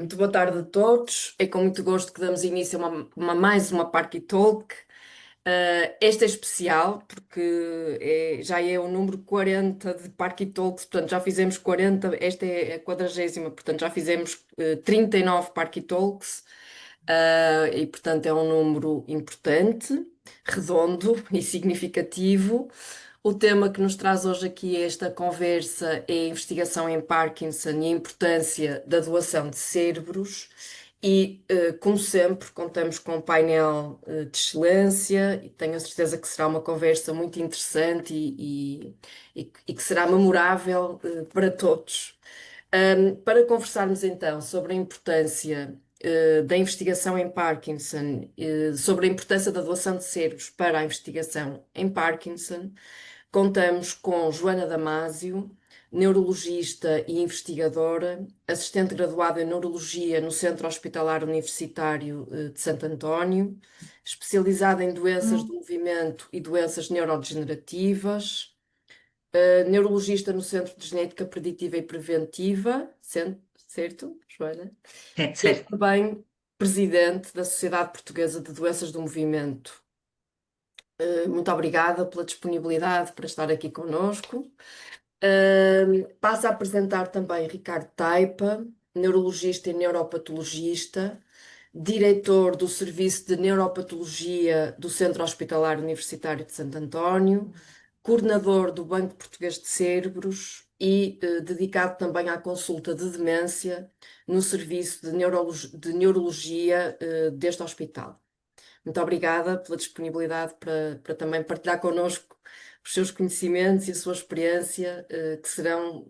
Muito boa tarde a todos. É com muito gosto que damos início a mais uma Parky Talk. Esta é especial porque já é o número 40 de Parky Talks, portanto já fizemos 40, esta é a 40ª, portanto já fizemos 39 Parky Talks. E portanto é um número importante, redondo e significativo. O tema que nos traz hoje aqui esta conversa é a investigação em Parkinson e a importância da doação de cérebros. E, como sempre, contamos com um painel de excelência e tenho a certeza que será uma conversa muito interessante e que será memorável para todos. Para conversarmos então sobre a importância da investigação em Parkinson, sobre a importância da doação de cérebros para a investigação em Parkinson, contamos com Joana Damásio, neurologista e investigadora, assistente graduada em Neurologia no Centro Hospitalar Universitário de Santo António, especializada em doenças do movimento e doenças neurodegenerativas, neurologista no Centro de Genética Preditiva e Preventiva, certo, Joana? É, E é certo. também presidente da Sociedade Portuguesa de Doenças do Movimento. Muito obrigada pela disponibilidade para estar aqui conosco. Passo a apresentar também Ricardo Taipa, neurologista e neuropatologista, diretor do Serviço de Neuropatologia do Centro Hospitalar Universitário de Santo António, coordenador do Banco Português de Cérebros e dedicado também à consulta de demência no Serviço de Neurologia deste hospital. Muito obrigada pela disponibilidade para também partilhar connosco os seus conhecimentos e a sua experiência, que serão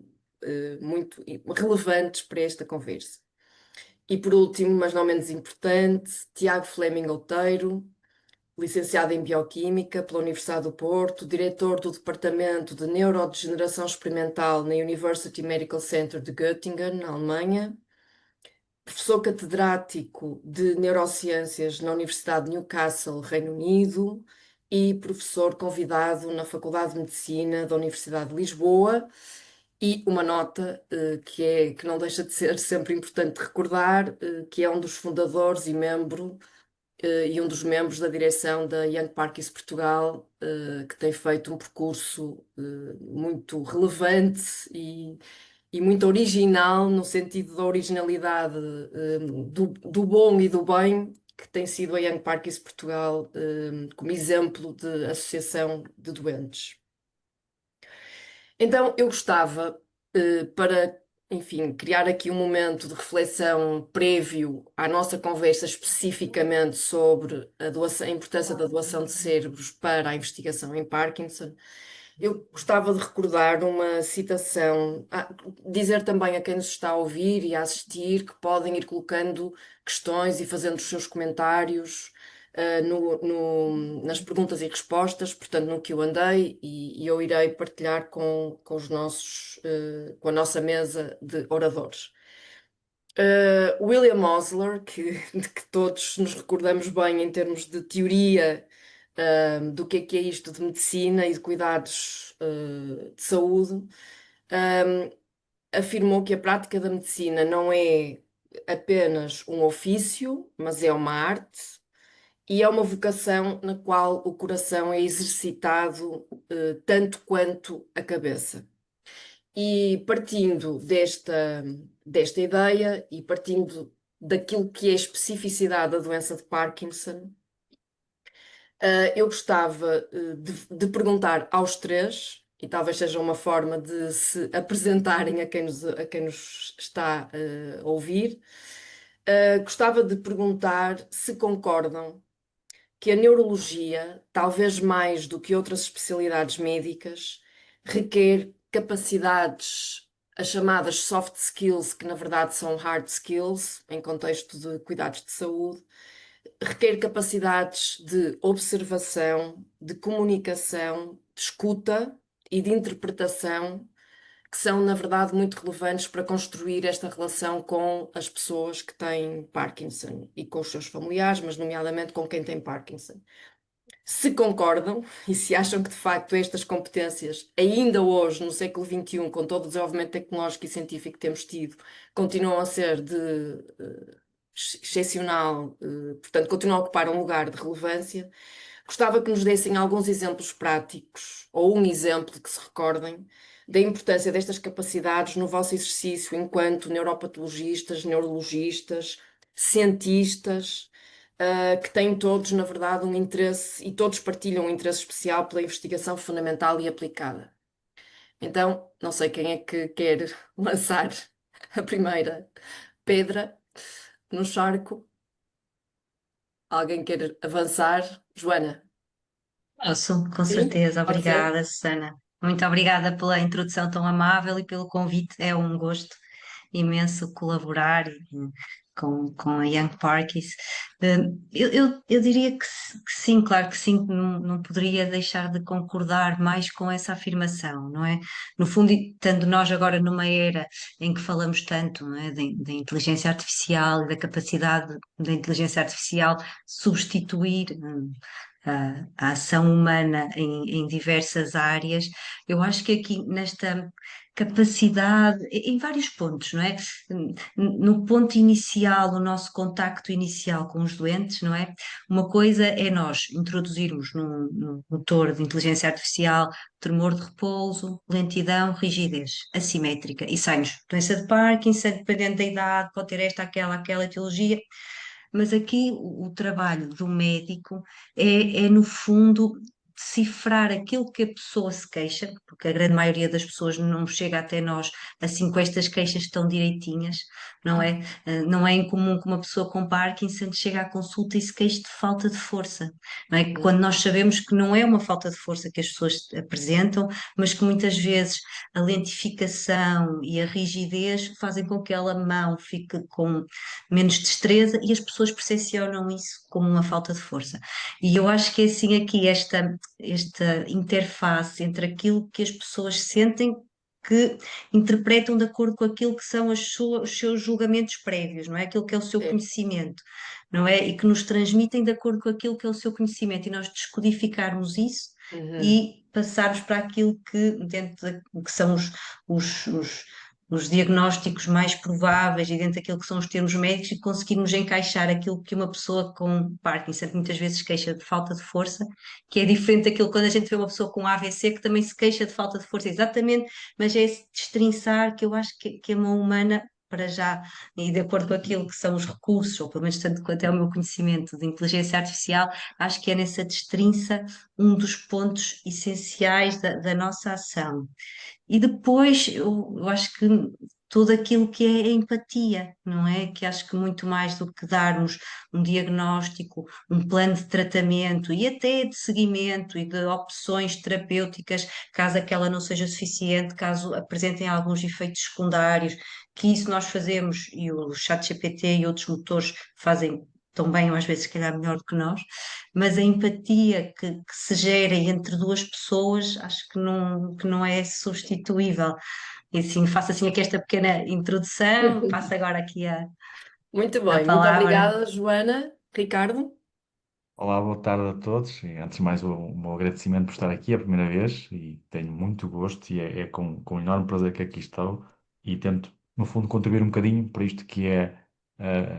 muito relevantes para esta conversa. E por último, mas não menos importante, Tiago Fleming Outeiro, licenciado em Bioquímica pela Universidade do Porto, diretor do Departamento de Neurodegeneração Experimental na University Medical Center de Göttingen, na Alemanha, professor catedrático de Neurociências na Universidade de Newcastle, Reino Unido, e professor convidado na Faculdade de Medicina da Universidade de Lisboa. E uma nota que não deixa de ser sempre importante recordar, que é um dos fundadores e um dos membros da direção da Young Parkies Portugal, que tem feito um percurso muito relevante e muito original, no sentido da originalidade, do bom e do bem, que tem sido a Young Parkies Portugal, como exemplo de associação de doentes. Então, eu gostava, para, enfim, criar aqui um momento de reflexão prévio à nossa conversa especificamente sobre a importância da doação de cérebros para a investigação em Parkinson. Eu gostava de recordar uma citação, dizer também a quem nos está a ouvir e a assistir que podem ir colocando questões e fazendo os seus comentários nas perguntas e respostas, portanto no Q&A, e eu irei partilhar com com a nossa mesa de oradores. William Osler, de que todos nos recordamos bem em termos de teoria, do que é isto de medicina e de cuidados, de saúde, afirmou que a prática da medicina não é apenas um ofício, mas é uma arte e é uma vocação na qual o coração é exercitado, tanto quanto a cabeça. E partindo desta ideia e partindo daquilo que é a especificidade da doença de Parkinson, eu gostava de perguntar aos três, e talvez seja uma forma de se apresentarem a quem nos está a ouvir, gostava de perguntar se concordam que a neurologia, talvez mais do que outras especialidades médicas, requer capacidades, as chamadas soft skills, que na verdade são hard skills, em contexto de cuidados de saúde, requer capacidades de observação, de comunicação, de escuta e de interpretação, que são, na verdade, muito relevantes para construir esta relação com as pessoas que têm Parkinson e com os seus familiares, mas nomeadamente com quem tem Parkinson. Se concordam e se acham que de facto estas competências, ainda hoje, no século XXI, com todo o desenvolvimento tecnológico e científico que temos tido, continuam a ser de excepcional, portanto, continuam a ocupar um lugar de relevância. Gostava que nos dessem alguns exemplos práticos, ou um exemplo que se recordem, da importância destas capacidades no vosso exercício enquanto neuropatologistas, neurologistas, cientistas, que têm todos, na verdade, um interesse, e todos partilham um interesse especial pela investigação fundamental e aplicada. Então, não sei quem é que quer lançar a primeira pedra no charco. Alguém quer avançar? Joana? Posso, com Sim? certeza. Pode ser? Obrigada, Susana. Muito obrigada pela introdução tão amável e pelo convite. É um gosto imenso colaborar com a Young Parkies. Eu diria que sim, claro que sim, que não poderia deixar de concordar mais com essa afirmação, não é? No fundo, estando nós agora numa era em que falamos tanto, não é, da inteligência artificial e da capacidade da inteligência artificial substituir. A ação humana em diversas áreas, eu acho que aqui nesta capacidade, em vários pontos, não é? No ponto inicial, o nosso contacto inicial com os doentes, não é? Uma coisa é nós introduzirmos num motor de inteligência artificial tremor de repouso, lentidão, rigidez, assimétrica, e sai-nos doença de Parkinson, dependendo da idade, pode ter esta, aquela etiologia, mas aqui o trabalho do médico é, no fundo, decifrar aquilo que a pessoa se queixa, porque a grande maioria das pessoas não chega até nós assim com estas queixas tão direitinhas, não é? Não é incomum que uma pessoa com Parkinson chegue à consulta e se queixe de falta de força, não é? Quando nós sabemos que não é uma falta de força que as pessoas apresentam, mas que muitas vezes a lentificação e a rigidez fazem com que aquela mão fique com menos destreza e as pessoas percepcionam isso como uma falta de força. E eu acho que é assim aqui esta interface entre aquilo que as pessoas sentem que interpretam de acordo com aquilo que são os seus julgamentos prévios, não é? Aquilo que é o seu Certo. conhecimento, não é? E que nos transmitem de acordo com aquilo que é o seu conhecimento e nós descodificarmos isso Uhum. e passarmos para aquilo que dentro que são os, os os diagnósticos mais prováveis e dentro daquilo que são os termos médicos e conseguirmos encaixar aquilo que uma pessoa com Parkinson muitas vezes queixa de falta de força, que é diferente daquilo quando a gente vê uma pessoa com AVC que também se queixa de falta de força, exatamente, mas é esse destrinçar que eu acho que a mão humana, para já, e de acordo com aquilo que são os recursos, ou pelo menos tanto quanto é o meu conhecimento de inteligência artificial, acho que é nessa destrinça um dos pontos essenciais da nossa ação. E depois eu acho que tudo aquilo que é empatia, não é? Que acho que muito mais do que darmos um diagnóstico, um plano de tratamento e até de seguimento e de opções terapêuticas, caso aquela não seja suficiente, caso apresentem alguns efeitos secundários, que isso nós fazemos e o ChatGPT e outros motores fazem tão bem, ou às vezes, se calhar, melhor do que nós, mas a empatia que se gera entre duas pessoas acho que não é substituível. E assim, faço assim aqui esta pequena introdução, passo agora aqui Muito a bem, muito palavra. obrigada, Joana. Ricardo? Olá, boa tarde a todos. E antes de mais, o meu agradecimento por estar aqui a primeira vez e tenho muito gosto e é com enorme prazer que aqui estou e tento, no fundo, contribuir um bocadinho para isto que é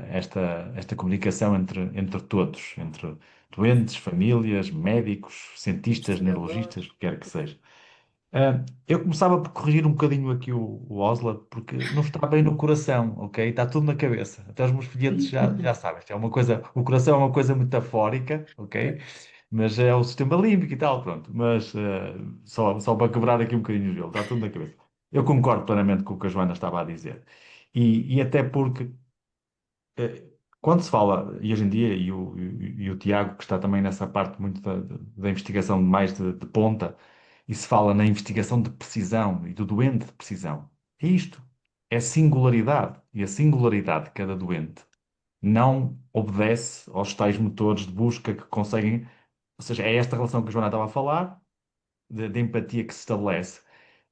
esta comunicação entre todos, entre doentes, famílias, médicos, cientistas, neurologistas, Investigadores. o que quer que seja. Eu começava por corrigir um bocadinho aqui o Osla, porque não está bem no coração, ok? Está tudo na cabeça. Até os meus filhotes já sabem. Isto é uma coisa, o coração é uma coisa metafórica, ok? Mas é o sistema límbico e tal, pronto. Mas só para quebrar aqui um bocadinho o gelo, está tudo na cabeça. Eu concordo plenamente com o que a Joana estava a dizer. E até porque quando se fala, e hoje em dia, e o Tiago, que está também nessa parte muito da investigação mais de ponta, e se fala na investigação de precisão e do doente de precisão, é isto. É singularidade. E a singularidade de cada doente não obedece aos tais motores de busca que conseguem. Ou seja, é esta relação que a Joana estava a falar, de empatia que se estabelece,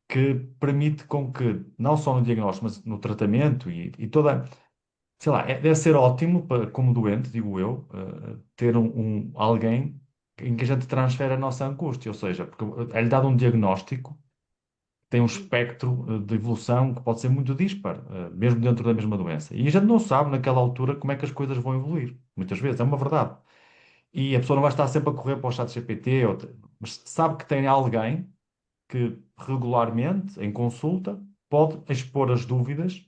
que permite com que, não só no diagnóstico, mas no tratamento e toda sei lá, deve ser ótimo para, como doente, digo eu, ter alguém. em que a gente transfere a nossa angústia, ou seja, porque é-lhe dado um diagnóstico, tem um espectro de evolução que pode ser muito dispar, mesmo dentro da mesma doença. E a gente não sabe naquela altura como é que as coisas vão evoluir, muitas vezes, é uma verdade. E a pessoa não vai estar sempre a correr para o chat GPT, mas sabe que tem alguém que regularmente, em consulta, pode expor as dúvidas,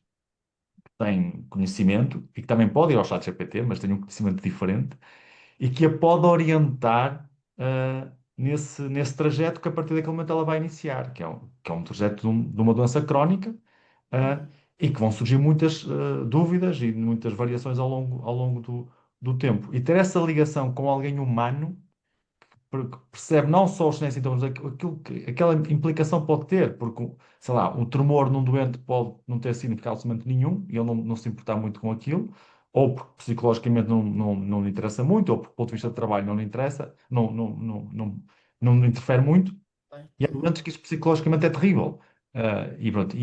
tem conhecimento e que também pode ir ao chat GPT, mas tem um conhecimento diferente e que a pode orientar nesse trajeto que a partir daquele momento ela vai iniciar, que é um trajeto de uma doença crónica, ah, e que vão surgir muitas dúvidas e muitas variações ao longo do tempo. E ter essa ligação com alguém humano porque percebe não só os sinais e sintomas, aquela implicação pode ter, porque, sei lá, um tremor num doente pode não ter significado absolutamente nenhum e ele não se importar muito com aquilo, ou porque psicologicamente não lhe interessa muito, ou porque, do ponto de vista de trabalho, não lhe interessa, não lhe interfere muito, Bem, e há momentos que isso psicologicamente é terrível. E pronto,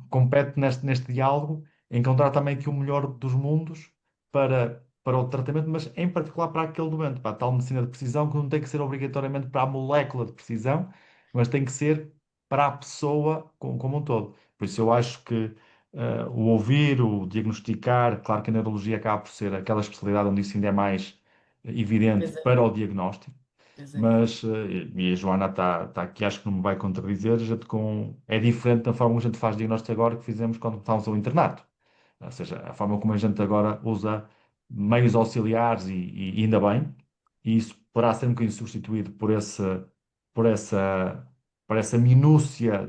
compete neste diálogo encontrar também aqui o melhor dos mundos para o tratamento, mas em particular para aquele doente, para a tal medicina de precisão, que não tem que ser obrigatoriamente para a molécula de precisão, mas tem que ser para a pessoa como um todo. Por isso eu acho que o ouvir, o diagnosticar, claro que a neurologia acaba por ser aquela especialidade onde isso ainda é mais evidente pois é, para o diagnóstico, pois é. mas, e a Joana está aqui, acho que não me vai contradizer, é diferente da forma como a gente faz diagnóstico agora que fizemos quando estávamos ao internato. Ou seja, a forma como a gente agora usa meios auxiliares e ainda bem, e isso poderá ser um bocadinho substituído por essa, por essa minúcia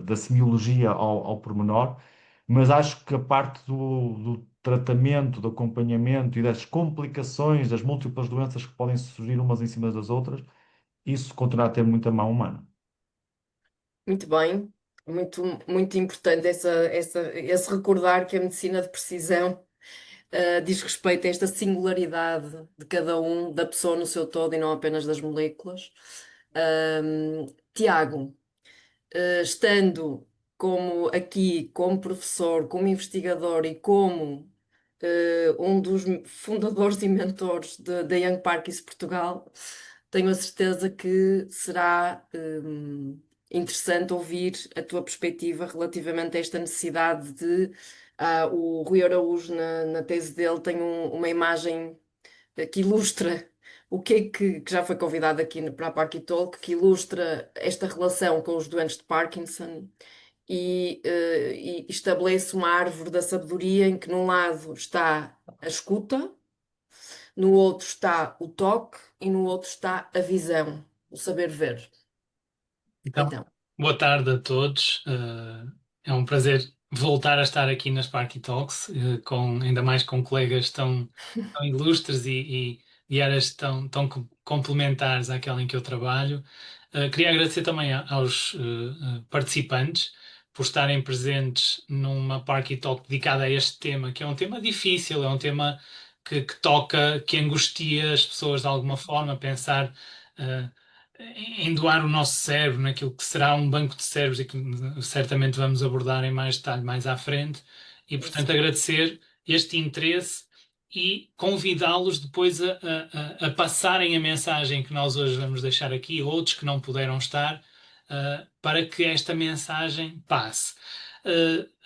da semiologia ao pormenor, mas acho que a parte do tratamento, do acompanhamento e das complicações das múltiplas doenças que podem surgir umas em cima das outras, isso continua a ter muita mão humana. Muito bem, muito, muito importante esse recordar que a medicina de precisão diz respeito a esta singularidade de cada um, da pessoa no seu todo e não apenas das moléculas. Tiago, estando como aqui, como professor, como investigador e como um dos fundadores e mentores da Young Parkies Portugal, tenho a certeza que será interessante ouvir a tua perspectiva relativamente a esta necessidade de. O Rui Araújo, na tese dele, tem uma imagem que ilustra o que já foi convidado aqui para a Parky Talk, que ilustra esta relação com os doentes de Parkinson e estabelece uma árvore da sabedoria em que num lado está a escuta, no outro está o toque e no outro está a visão, o saber ver. Então, Então, boa tarde a todos. É um prazer voltar a estar aqui nas Sparky Talks, ainda mais com colegas tão ilustres e áreas tão complementares àquela em que eu trabalho. Queria agradecer também aos participantes por estarem presentes numa Sparky Talk dedicada a este tema, que é um tema difícil, é um tema que toca, que angustia as pessoas de alguma forma, pensar. eh, em doar o nosso cérebro naquilo que será um banco de cérebros e que certamente vamos abordar em mais detalhe mais à frente. E, isso. portanto, agradecer este interesse e convidá-los depois a passarem a mensagem que nós hoje vamos deixar aqui, outros que não puderam estar, para que esta mensagem passe.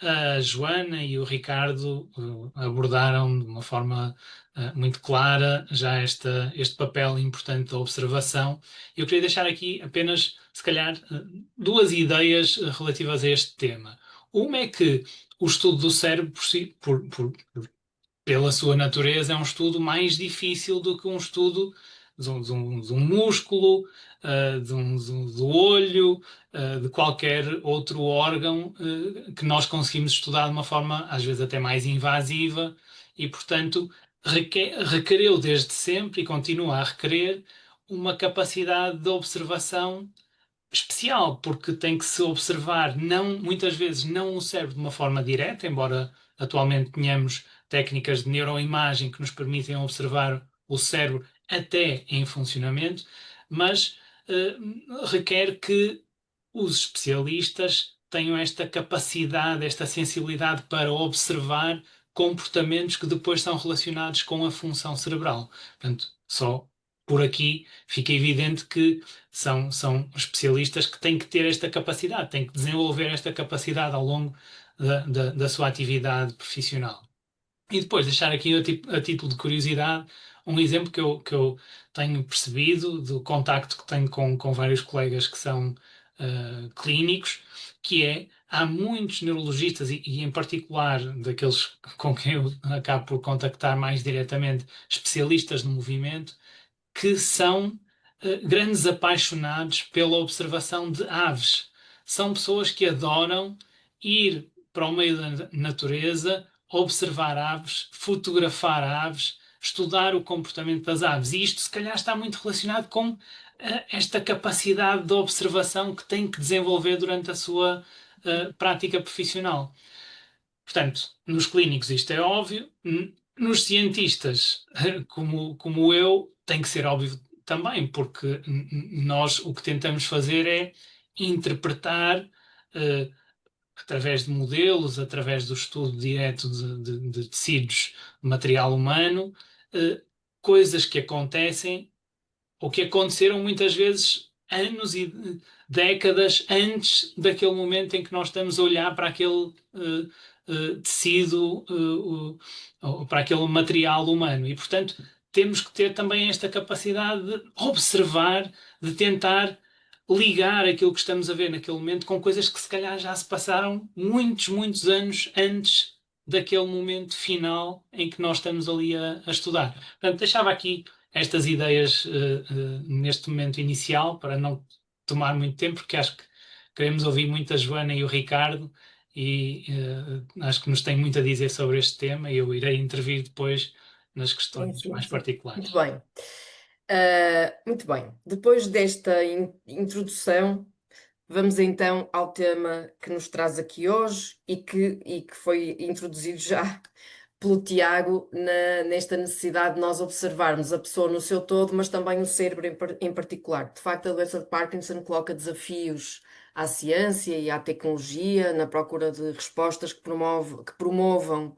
A Joana e o Ricardo abordaram de uma forma muito clara já este papel importante da observação. Eu queria deixar aqui apenas, se calhar, duas ideias relativas a este tema. Uma é que o estudo do cérebro, pela sua natureza, é um estudo mais difícil do que um estudo de um músculo, do olho, de qualquer outro órgão, que nós conseguimos estudar de uma forma, às vezes, até mais invasiva e, portanto, requereu desde sempre e continua a requerer uma capacidade de observação especial, porque tem que se observar não, muitas vezes não o cérebro de uma forma direta, embora atualmente tenhamos técnicas de neuroimagem que nos permitem observar o cérebro até em funcionamento, mas eh, requer que os especialistas tenham esta capacidade, esta sensibilidade para observar comportamentos que depois são relacionados com a função cerebral. Portanto, só por aqui fica evidente que são especialistas que têm que ter esta capacidade, têm que desenvolver esta capacidade ao longo da sua atividade profissional. E depois deixar aqui a título de curiosidade um exemplo que eu tenho percebido do contacto que tenho com vários colegas que são clínicos, que é, há muitos neurologistas e em particular daqueles com quem eu acabo por contactar mais diretamente, especialistas de movimento, que são grandes apaixonados pela observação de aves. São pessoas que adoram ir para o meio da natureza, observar aves, fotografar aves, estudar o comportamento das aves. E isto, se calhar, está muito relacionado com esta capacidade de observação que tem que desenvolver durante a sua prática profissional. Portanto, nos clínicos isto é óbvio, nos cientistas, como eu, tem que ser óbvio também, porque nós o que tentamos fazer é interpretar, eh, através de modelos, através do estudo direto de tecidos, de material humano, eh, coisas que acontecem ou que aconteceram muitas vezes anos e décadas antes daquele momento em que nós estamos a olhar para aquele tecido, ou para aquele material humano. E, portanto, temos que ter também esta capacidade de observar, de tentar ligar aquilo que estamos a ver naquele momento com coisas que se calhar já se passaram muitos, muitos anos antes daquele momento final em que nós estamos ali a estudar. Portanto, deixava aqui estas ideias neste momento inicial, para não tomar muito tempo, porque acho que queremos ouvir muito a Joana e o Ricardo, e acho que nos têm muito a dizer sobre este tema, e eu irei intervir depois nas Sim, questões sim, mais sim. Muito particulares. bem. Muito bem. Depois desta introdução, vamos então ao tema que nos traz aqui hoje e que foi introduzido já pelo Tiago nesta necessidade de nós observarmos a pessoa no seu todo, mas também o cérebro em particular. De facto, a doença de Parkinson coloca desafios à ciência e à tecnologia na procura de respostas que promovam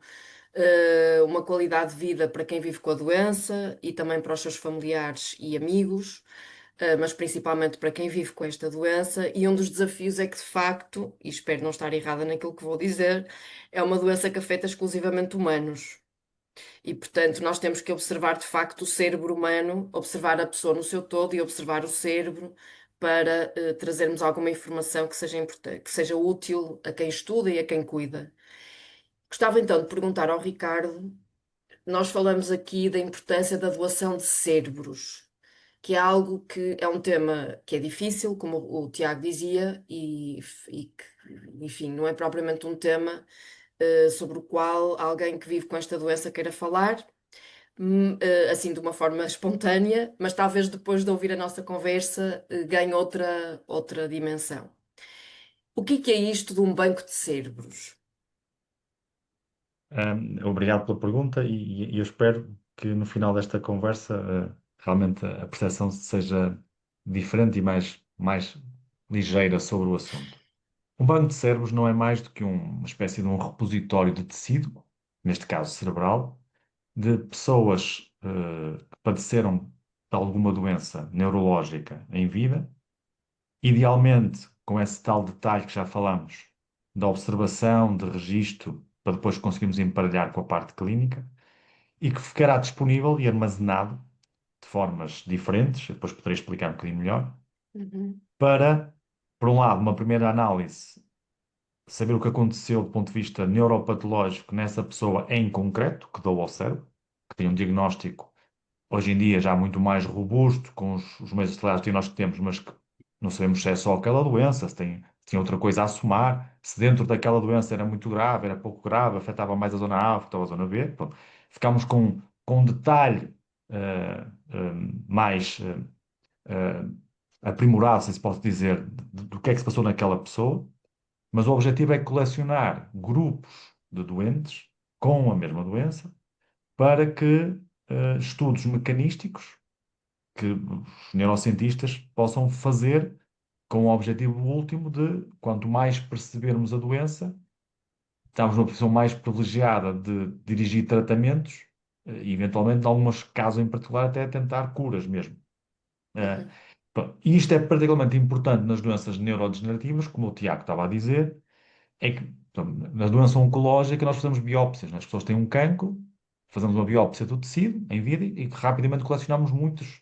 uma qualidade de vida para quem vive com a doença e também para os seus familiares e amigos, mas principalmente para quem vive com esta doença. E um dos desafios é que, de facto, e espero não estar errada naquilo que vou dizer, é uma doença que afeta exclusivamente humanos. E, portanto, nós temos que observar de facto o cérebro humano, observar a pessoa no seu todo e observar o cérebro para trazermos alguma informação que seja importante, que seja útil a quem estuda e a quem cuida. Gostava então de perguntar ao Ricardo, nós falamos aqui da importância da doação de cérebros, que é algo que é um tema que é difícil, como o Tiago dizia, e que, enfim, não é propriamente um tema sobre o qual alguém que vive com esta doença queira falar, assim de uma forma espontânea, mas talvez depois de ouvir a nossa conversa ganhe outra dimensão. O que é isto de um banco de cérebros? Obrigado pela pergunta e eu espero que no final desta conversa realmente a percepção seja diferente e mais ligeira sobre o assunto. Um banco de cérebros não é mais do que uma espécie de um repositório de tecido, neste caso cerebral, de pessoas que padeceram de alguma doença neurológica em vida, idealmente com esse tal detalhe que já falamos, da observação, de registro, para depois conseguirmos emparelhar com a parte clínica, e que ficará disponível e armazenado de formas diferentes, eu depois poderei explicar um bocadinho melhor, Uhum, para, por um lado, uma primeira análise, saber o que aconteceu do ponto de vista neuropatológico nessa pessoa em concreto, que dou ao cérebro, que tem um diagnóstico hoje em dia já muito mais robusto, com os meios acelerados que nós temos, mas que não sabemos se é só aquela doença, se tem outra coisa a somar, se dentro daquela doença era muito grave, era pouco grave, afetava mais a zona A, afetava a zona B. Pronto. Ficámos com um detalhe mais aprimorado, se pode dizer, do que é que se passou naquela pessoa, mas o objetivo é colecionar grupos de doentes com a mesma doença para que estudos mecanísticos que os neurocientistas possam fazer com o objetivo último de, quanto mais percebermos a doença, estamos numa posição mais privilegiada de dirigir tratamentos e eventualmente, em alguns casos em particular, até tentar curas mesmo. Eh, Uhum. Pronto, e isto é particularmente importante nas doenças neurodegenerativas, como o Tiago estava a dizer, é que portanto, na doença oncológica nós fazemos biópsias, né? As pessoas têm um cancro, fazemos uma biópsia do tecido em vida e rapidamente colecionamos muitos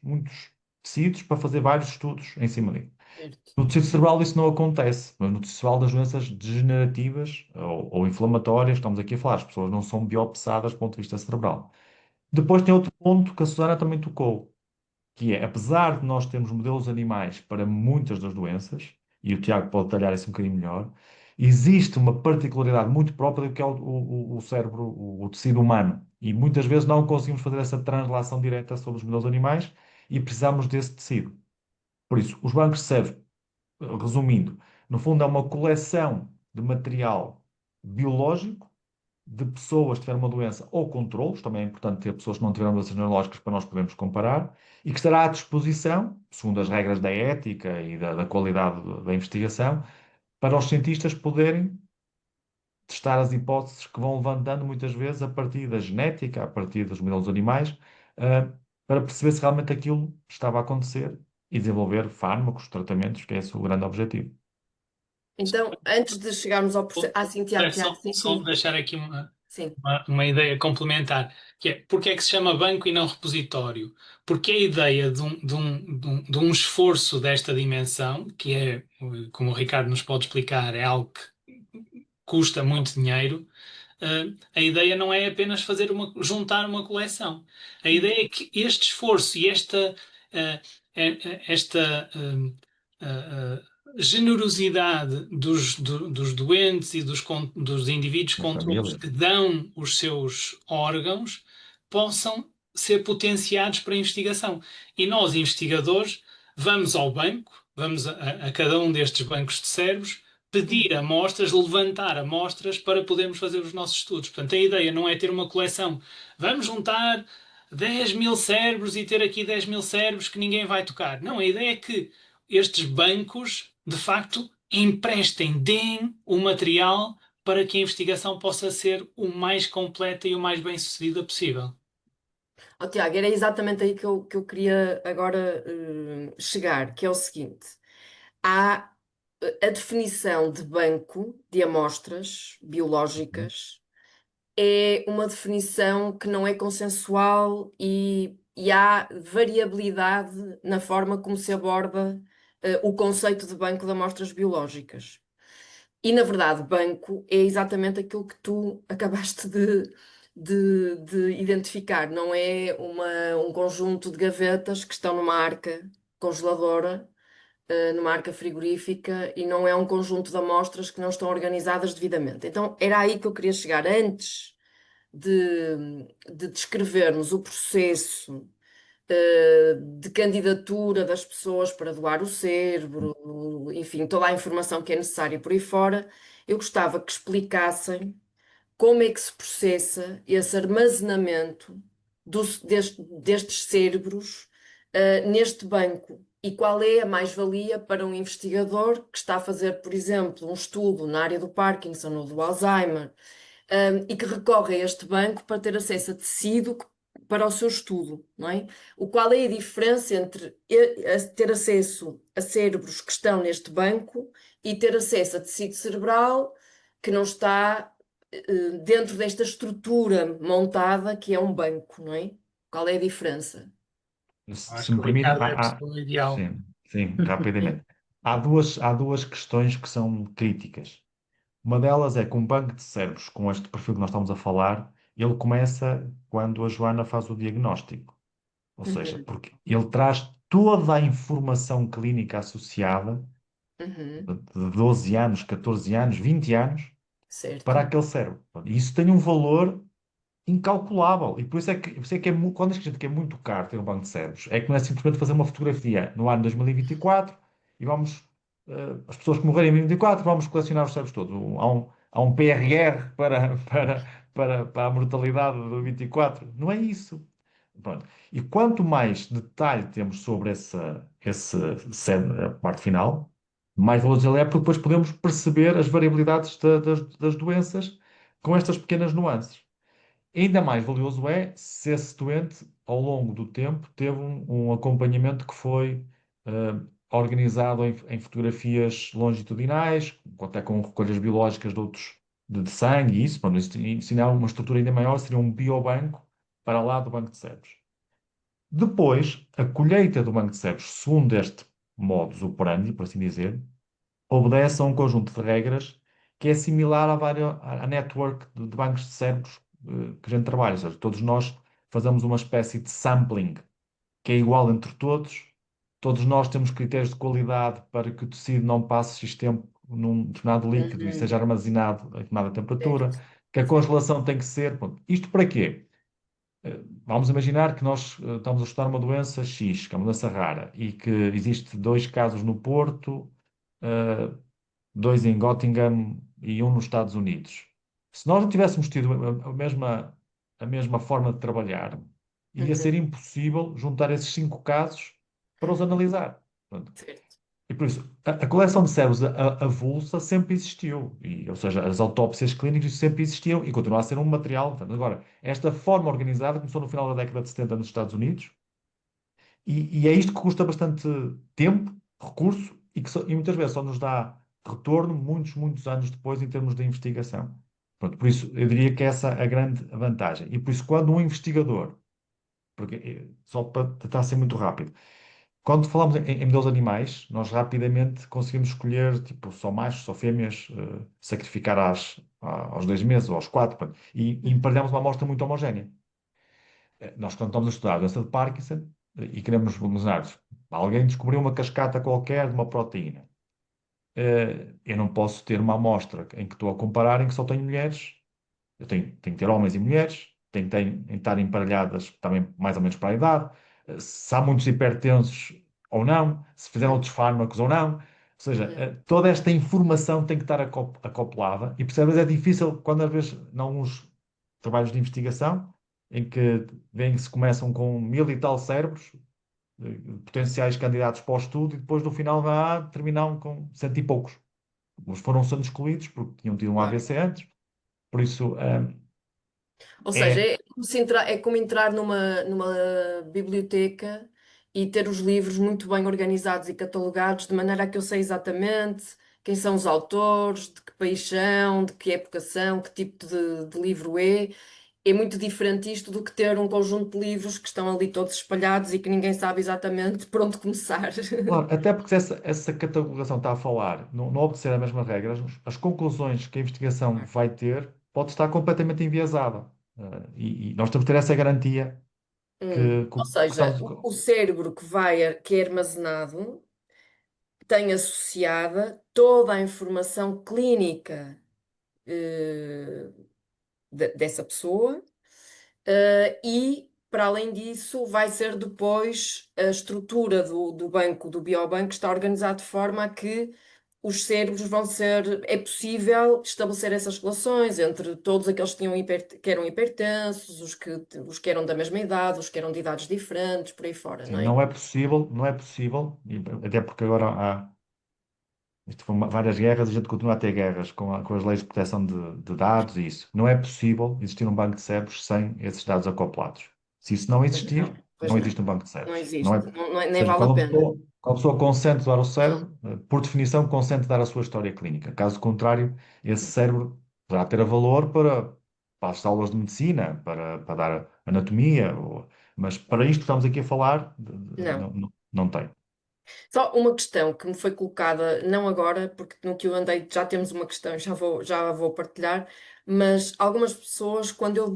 tecidos para fazer vários estudos em cima dele. Certo. No tecido cerebral isso não acontece, mas no tecido cerebral das doenças degenerativas ou inflamatórias, estamos aqui a falar, as pessoas não são biopsadas do ponto de vista cerebral. Depois tem outro ponto que a Susana também tocou, que é, apesar de nós termos modelos animais para muitas das doenças, e o Tiago pode detalhar isso um bocadinho melhor, existe uma particularidade muito própria do que é o cérebro, o tecido humano. E muitas vezes não conseguimos fazer essa translação direta sobre os modelos animais e precisamos desse tecido. Por isso, os bancos servem, resumindo, no fundo é uma coleção de material biológico de pessoas que tiveram uma doença ou controlos, também é importante ter pessoas que não tiveram doenças neurológicas para nós podermos comparar, e que estará à disposição, segundo as regras da ética e da qualidade da investigação, para os cientistas poderem testar as hipóteses que vão levantando muitas vezes a partir da genética, a partir dos modelos animais, para perceber se realmente aquilo estava a acontecer e desenvolver fármacos, tratamentos, que é esse o grande objetivo. Então, antes de chegarmos ao processo. Ah, sim, Tiago, Tiago, sim, Só sim, deixar aqui uma, sim. uma ideia complementar, que é porque é que se chama banco e não repositório? Porque a ideia de um esforço desta dimensão, que é, como o Ricardo nos pode explicar, é algo que custa muito dinheiro. A ideia não é apenas juntar uma coleção. A ideia é que este esforço e uh, esta generosidade dos doentes e dos indivíduos As controles famílias. que dão os seus órgãos possam ser potenciados para a investigação. E nós, investigadores, vamos ao banco, vamos a cada um destes bancos de cérebros pedir Uhum. amostras, levantar amostras para podermos fazer os nossos estudos. Portanto, a ideia não é ter uma coleção. Vamos juntar 10.000 cérebros e ter aqui 10.000 cérebros que ninguém vai tocar. Não, a ideia é que estes bancos, de facto, emprestem, deem o material para que a investigação possa ser o mais completa e o mais bem-sucedida possível. Ó, Tiago, era exatamente aí que eu queria agora chegar, que é o seguinte: há a definição de banco de amostras Uhum. biológicas é uma definição que não é consensual e há variabilidade na forma como se aborda o conceito de banco de amostras biológicas. E, na verdade, banco é exatamente aquilo que tu acabaste de identificar. Não é um conjunto de gavetas que estão numa arca congeladora, numa arca frigorífica, e não é um conjunto de amostras que não estão organizadas devidamente. Então, era aí que eu queria chegar. Antes de descrevermos o processo de candidatura das pessoas para doar o cérebro, enfim, toda a informação que é necessária por aí fora, eu gostava que explicassem como é que se processa esse armazenamento destes cérebros neste banco e qual é a mais-valia para um investigador que está a fazer, por exemplo, um estudo na área do Parkinson ou do Alzheimer, e que recorre a este banco para ter acesso a tecido para o seu estudo, não é? Qual é a diferença entre ter acesso a cérebros que estão neste banco e ter acesso a tecido cerebral que não está dentro desta estrutura montada que é um banco, não é? Qual é a diferença? Se Acho que me o permite, Ricardo é a pessoa ideal. sim, sim, rapidamente. Há duas questões que são críticas. Uma delas é que um banco de cérebros com este perfil que nós estamos a falar, ele começa quando a Joana faz o diagnóstico. Ou seja, Uhum, porque ele traz toda a informação clínica associada uhum, de 12 anos, 14 anos, 20 anos para certo. aquele cérebro. E isso tem um valor incalculável. E por isso é que quando a gente diz que é muito caro ter um banco de cérebros, é que não é simplesmente fazer uma fotografia no ano 2024 e vamos, as pessoas que morrerem em 2024, vamos colecionar os cérebros todos. Há um PRR para a mortalidade do 24. Não é isso. Pronto. E quanto mais detalhe temos sobre a parte final, mais valor ele é, porque depois podemos perceber as variabilidades das doenças com estas pequenas nuances. Ainda mais valioso é se esse doente, ao longo do tempo, teve um acompanhamento que foi organizado em fotografias longitudinais, até com recolhas biológicas de sangue e isso. Pronto, isso ainda é uma estrutura ainda maior, seria um biobanco para lá do banco de cérebros. Depois, a colheita do banco de cérebros, segundo este modus operandi, por assim dizer, obedece a um conjunto de regras que é similar à network de bancos de cérebros que a gente trabalha. Ou seja, todos nós fazemos uma espécie de sampling que é igual entre todos. Todos nós temos critérios de qualidade para que o tecido não passe X tempo num determinado líquido e Uhum. seja armazenado a determinada temperatura, Certo. que a congelação tem que ser. Pronto. Isto para quê? Vamos imaginar que nós estamos a estudar uma doença X, que é uma doença rara, e que existe 2 casos no Porto, eh, 2 em Göttingen e um nos Estados Unidos. Se nós não tivéssemos tido a mesma forma de trabalhar, ia ser Uhum. impossível juntar esses 5 casos para os analisar. Pronto. Certo. E por isso, a coleção de cérebros avulsa sempre existiu. Ou seja, as autópsias clínicas sempre existiam e continua a ser um material. Portanto, agora, esta forma organizada começou no final da década de 70 nos Estados Unidos e é isto que custa bastante tempo, recurso e muitas vezes só nos dá retorno muitos, muitos anos depois em termos de investigação. Pronto, por isso, eu diria que essa é a grande vantagem. E por isso, quando um investigador, porque só para tentar ser muito rápido, quando falamos em modelos animais, nós rapidamente conseguimos escolher tipo, só machos, só fêmeas, sacrificar aos 2 meses ou aos 4, pronto, e emparelhamos uma amostra muito homogénea. Nós, quando estamos a estudar a doença de Parkinson e queremos imaginar, alguém descobriu uma cascata qualquer de uma proteína. Eu não posso ter uma amostra em que estou a comparar em que só tenho mulheres. Eu tenho que ter homens e mulheres, tem que estar emparelhadas também mais ou menos para a idade, se há muitos hipertensos ou não, se fizeram Uhum. outros fármacos ou não. Ou seja, Uhum. toda esta informação tem que estar acoplada e percebes, é difícil quando às vezes, em alguns trabalhos de investigação, em que vêm que se começam com 1000 e tal cérebros, potenciais candidatos para o estudo, e depois no final terminam com cento e poucos. Os foram sendo excluídos porque tinham tido um Claro. AVC antes. Por isso, Ou seja, é, é como entrar numa biblioteca e ter os livros muito bem organizados e catalogados, de maneira a que eu sei exatamente quem são os autores, de que país são, de que época são, que tipo de livro é. É muito diferente isto do que ter um conjunto de livros que estão ali todos espalhados e que ninguém sabe exatamente por onde começar. claro, até porque essa catalogação está a falar, não obedecer a mesma regra, as conclusões que a investigação vai ter pode estar completamente enviesada. E nós temos que ter essa garantia que Ou o que seja, estamos. o cérebro que é armazenado tem associada toda a informação clínica eh, dessa pessoa, e, para além disso, vai ser depois a estrutura do banco, do biobanco, está organizado de forma a que os cérebros vão ser. É possível estabelecer essas relações entre todos aqueles que, que eram hipertensos, os que eram da mesma idade, os que eram de idades diferentes, por aí fora, Sim, não é? não é possível, não é possível, e até porque agora isto foi várias guerras, a gente continua a ter guerras com as leis de proteção de dados e isso. Não é possível existir um banco de cérebros sem esses dados acoplados. Se isso não Pois não, existir, pois não não. existe um banco de Não cérebros. Não é, existe, ou nem seja, vale a pena. quando a pessoa consente doar o cérebro, por definição, consente dar a sua história clínica. Caso contrário, esse cérebro poderá ter a valor para as aulas de medicina, para dar anatomia, mas para isto que estamos aqui a falar, Não. não tem. Só uma questão que me foi colocada, não agora, porque no que eu andei já temos uma questão, já vou partilhar, mas algumas pessoas, quando eu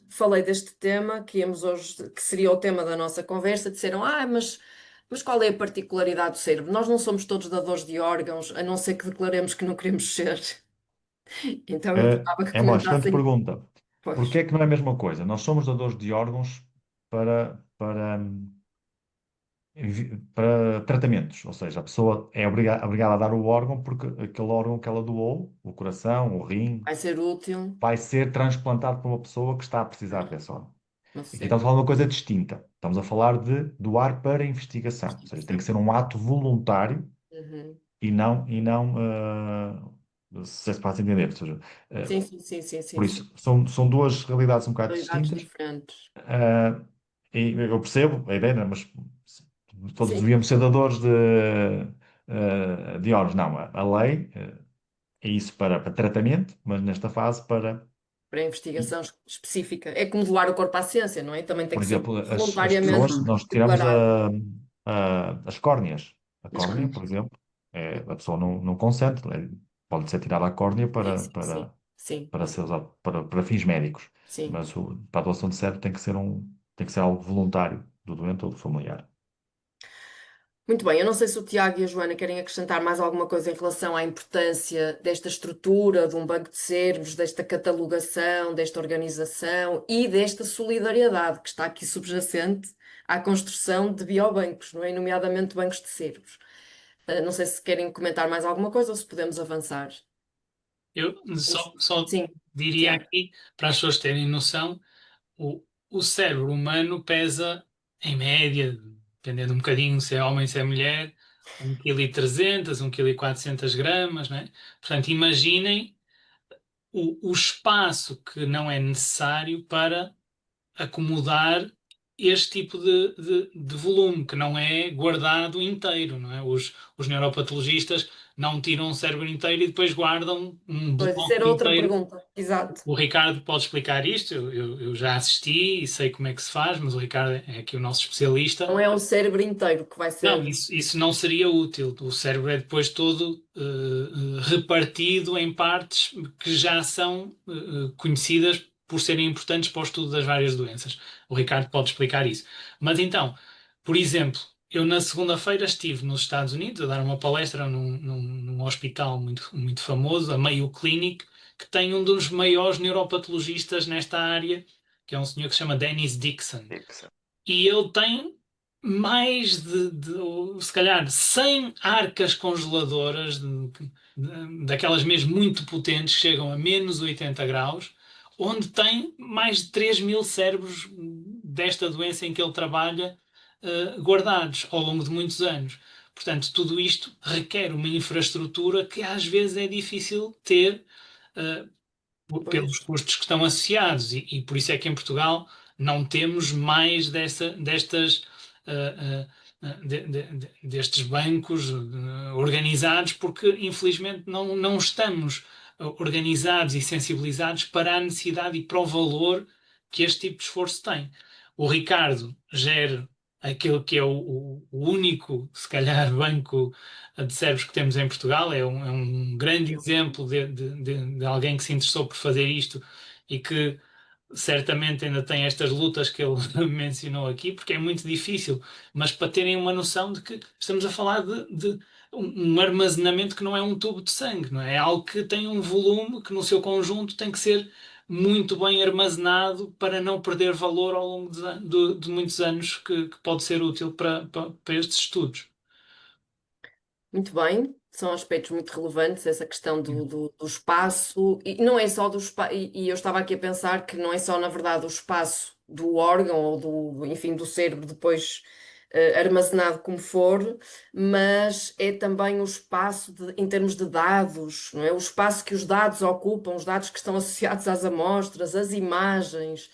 falei deste tema, que íamos hoje, que seria o tema da nossa conversa, disseram: mas qual é a particularidade do cérebro? Nós não somos todos dadores de órgãos, a não ser que declaremos que não queremos ser. Então eu gostava que É uma excelente comentassem. pergunta. Porquê Pois, é que não é a mesma coisa? Nós somos dadores de órgãos para tratamentos, ou seja, a pessoa é obrigada a dar o órgão porque aquele órgão que ela doou, o coração, o rim, vai ser útil. vai ser transplantado para uma pessoa que está a precisar Não, desse órgão. não Aqui sei. estamos a falar de uma coisa distinta. Estamos a falar de doar para investigação, ou seja, tem que Investigação. ser um ato voluntário Uhum. e não se se passa a entender. Ou seja, eh, Sim, sim, sim, sim, sim, por sim. isso, são duas realidades um bocado Realidades distintas. diferentes. Ah, e eu percebo a ideia, né, mas todos Sim, devíamos ser dadores de órgãos. Não, a lei é isso para tratamento, mas nesta fase para, para investigação específica. É como doar o corpo à ciência, não é? Também tem por que ser exemplo, as voluntariamente pessoas, nós tiramos declarado. as córneas. A Mas, córnea, por exemplo, a pessoa não consente, pode ser tirada a córnea sim, sim, sim, sim, para ser usado para fins médicos, sim. mas para a doação de cérebro tem que ser algo voluntário do doente ou do familiar. Muito bem, eu não sei se o Tiago e a Joana querem acrescentar mais alguma coisa em relação à importância desta estrutura de um banco de cérebros, desta catalogação, desta organização e desta solidariedade que está aqui subjacente à construção de biobancos, não é? Nomeadamente bancos de cérebros. Não sei se querem comentar mais alguma coisa ou se podemos avançar. Eu só Sim, diria Tiago. aqui, para as pessoas terem noção, o cérebro humano pesa, em média, dependendo um bocadinho se é homem, se é mulher, 1,3 kg, 1,4 kg, né? Portanto, imaginem o espaço que não é necessário para acomodar este tipo de volume, que não é guardado inteiro, não é? Os neuropatologistas não tiram um cérebro inteiro e depois guardam um Pois, isso era bloco outra inteiro. pergunta. Exato. O Ricardo pode explicar isto, eu já assisti e sei como é que se faz, mas o Ricardo é aqui o nosso especialista. Não é um cérebro inteiro que vai Não, ser. isso não seria útil. O cérebro é depois todo repartido em partes que já são conhecidas por serem importantes para o estudo das várias doenças. O Ricardo pode explicar isso. Mas então, por exemplo, eu na segunda-feira estive nos Estados Unidos a dar uma palestra num hospital muito famoso, a Mayo Clinic, que tem um dos maiores neuropatologistas nesta área, que é um senhor que se chama Dennis Dixon. E ele tem mais se calhar, 100 arcas congeladoras, daquelas mesmo muito potentes, que chegam a -80 graus, onde tem mais de 3.000 cérebros desta doença em que ele trabalha, guardados ao longo de muitos anos. Portanto, tudo isto requer uma infraestrutura que às vezes é difícil ter, eh, Pois, pelos custos que estão associados, e por isso é que em Portugal não temos mais destas, destes bancos organizados, porque infelizmente não estamos organizados e sensibilizados para a necessidade e para o valor que este tipo de esforço tem. O Ricardo gera aquele que é o único, se calhar, banco de cérebros que temos em Portugal. É um grande exemplo de alguém que se interessou por fazer isto e que certamente ainda tem estas lutas que ele mencionou aqui, porque é muito difícil, mas para terem uma noção de que estamos a falar de um armazenamento que não é um tubo de sangue, não é? É algo que tem um volume que no seu conjunto tem que ser muito bem armazenado para não perder valor ao longo de muitos anos, que pode ser útil para estes estudos. muito bem. São aspectos muito relevantes, essa questão do espaço. E não é só do espaço. E eu estava aqui a pensar que não é só, na verdade, o espaço do órgão ou enfim, do cérebro depois armazenado como for, mas é também o espaço em termos de dados, não é? O espaço que os dados ocupam, os dados que estão associados às amostras, as imagens.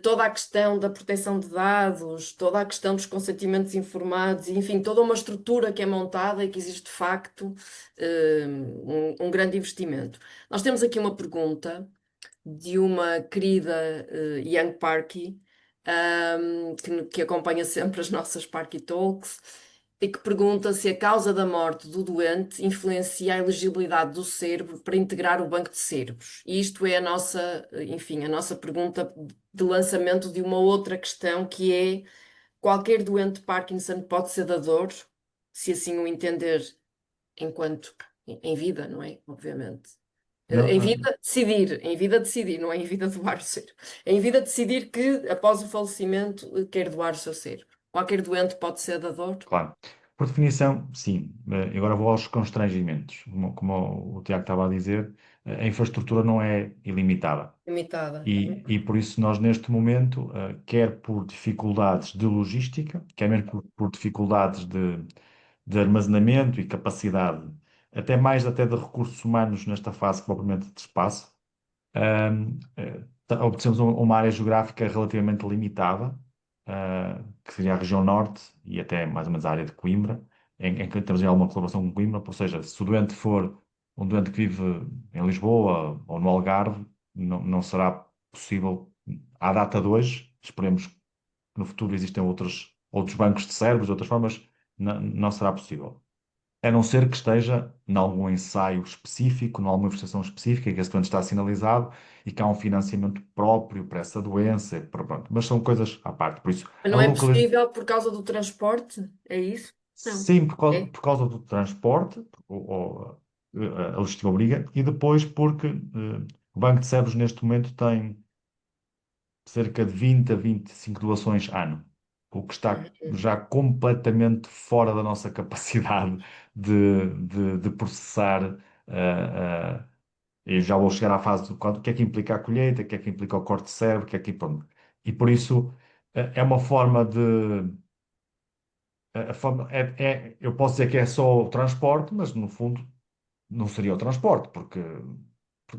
Toda a questão da proteção de dados, toda a questão dos consentimentos informados, e, enfim, toda uma estrutura que é montada e que existe de facto um grande investimento. Nós temos aqui uma pergunta de uma querida Young Parky, que acompanha sempre as nossas Parky Talks, e que pergunta se a causa da morte do doente influencia a elegibilidade do cérebro para integrar o banco de cérebros. E isto é a nossa, enfim, a nossa pergunta de lançamento de uma outra questão que é: qualquer doente de Parkinson pode ser dador, se assim o entender, enquanto em vida, não é? Obviamente. Não, Em vida, decidir, em vida decidir, não é em vida doar o cérebro. É em vida decidir que, após o falecimento, quer doar o seu cérebro. Qualquer doente pode ser dador? claro. Por definição, sim. Agora vou aos constrangimentos. Como o Tiago estava a dizer, a infraestrutura não é ilimitada. Limitada. E por isso nós, neste momento, quer por dificuldades de logística, quer mesmo por dificuldades de armazenamento e capacidade até mais até de recursos humanos nesta fase que propriamente de espaço. Obtemos uma área geográfica relativamente limitada, que seria a região norte e até mais ou menos a área de Coimbra, em que temos alguma colaboração com Coimbra, ou seja, se o doente for um doente que vive em Lisboa ou no Algarve, não será possível, à data de hoje, esperemos que no futuro existem outros bancos de cérebros, de outras formas, não será possível. A não ser que esteja em algum ensaio específico, em alguma investigação específica, que esse doente está sinalizado e que há um financiamento próprio para essa doença, pronto. Mas são coisas à parte. Por isso, Mas a não é localização, possível por causa do transporte? É isso? Não. sim, por causa, É? por causa do transporte, a logística obriga, e depois porque o Banco de Cérebros neste momento tem cerca de 20 a 25 doações ano, o que está Uhum. já completamente fora da nossa capacidade de processar. E já vou chegar à fase do o que é que implica a colheita, o que é que implica o corte de cérebro, o que é que. Pronto. E por isso é uma forma de. Eu posso dizer que é só o transporte, mas no fundo não seria o transporte, porque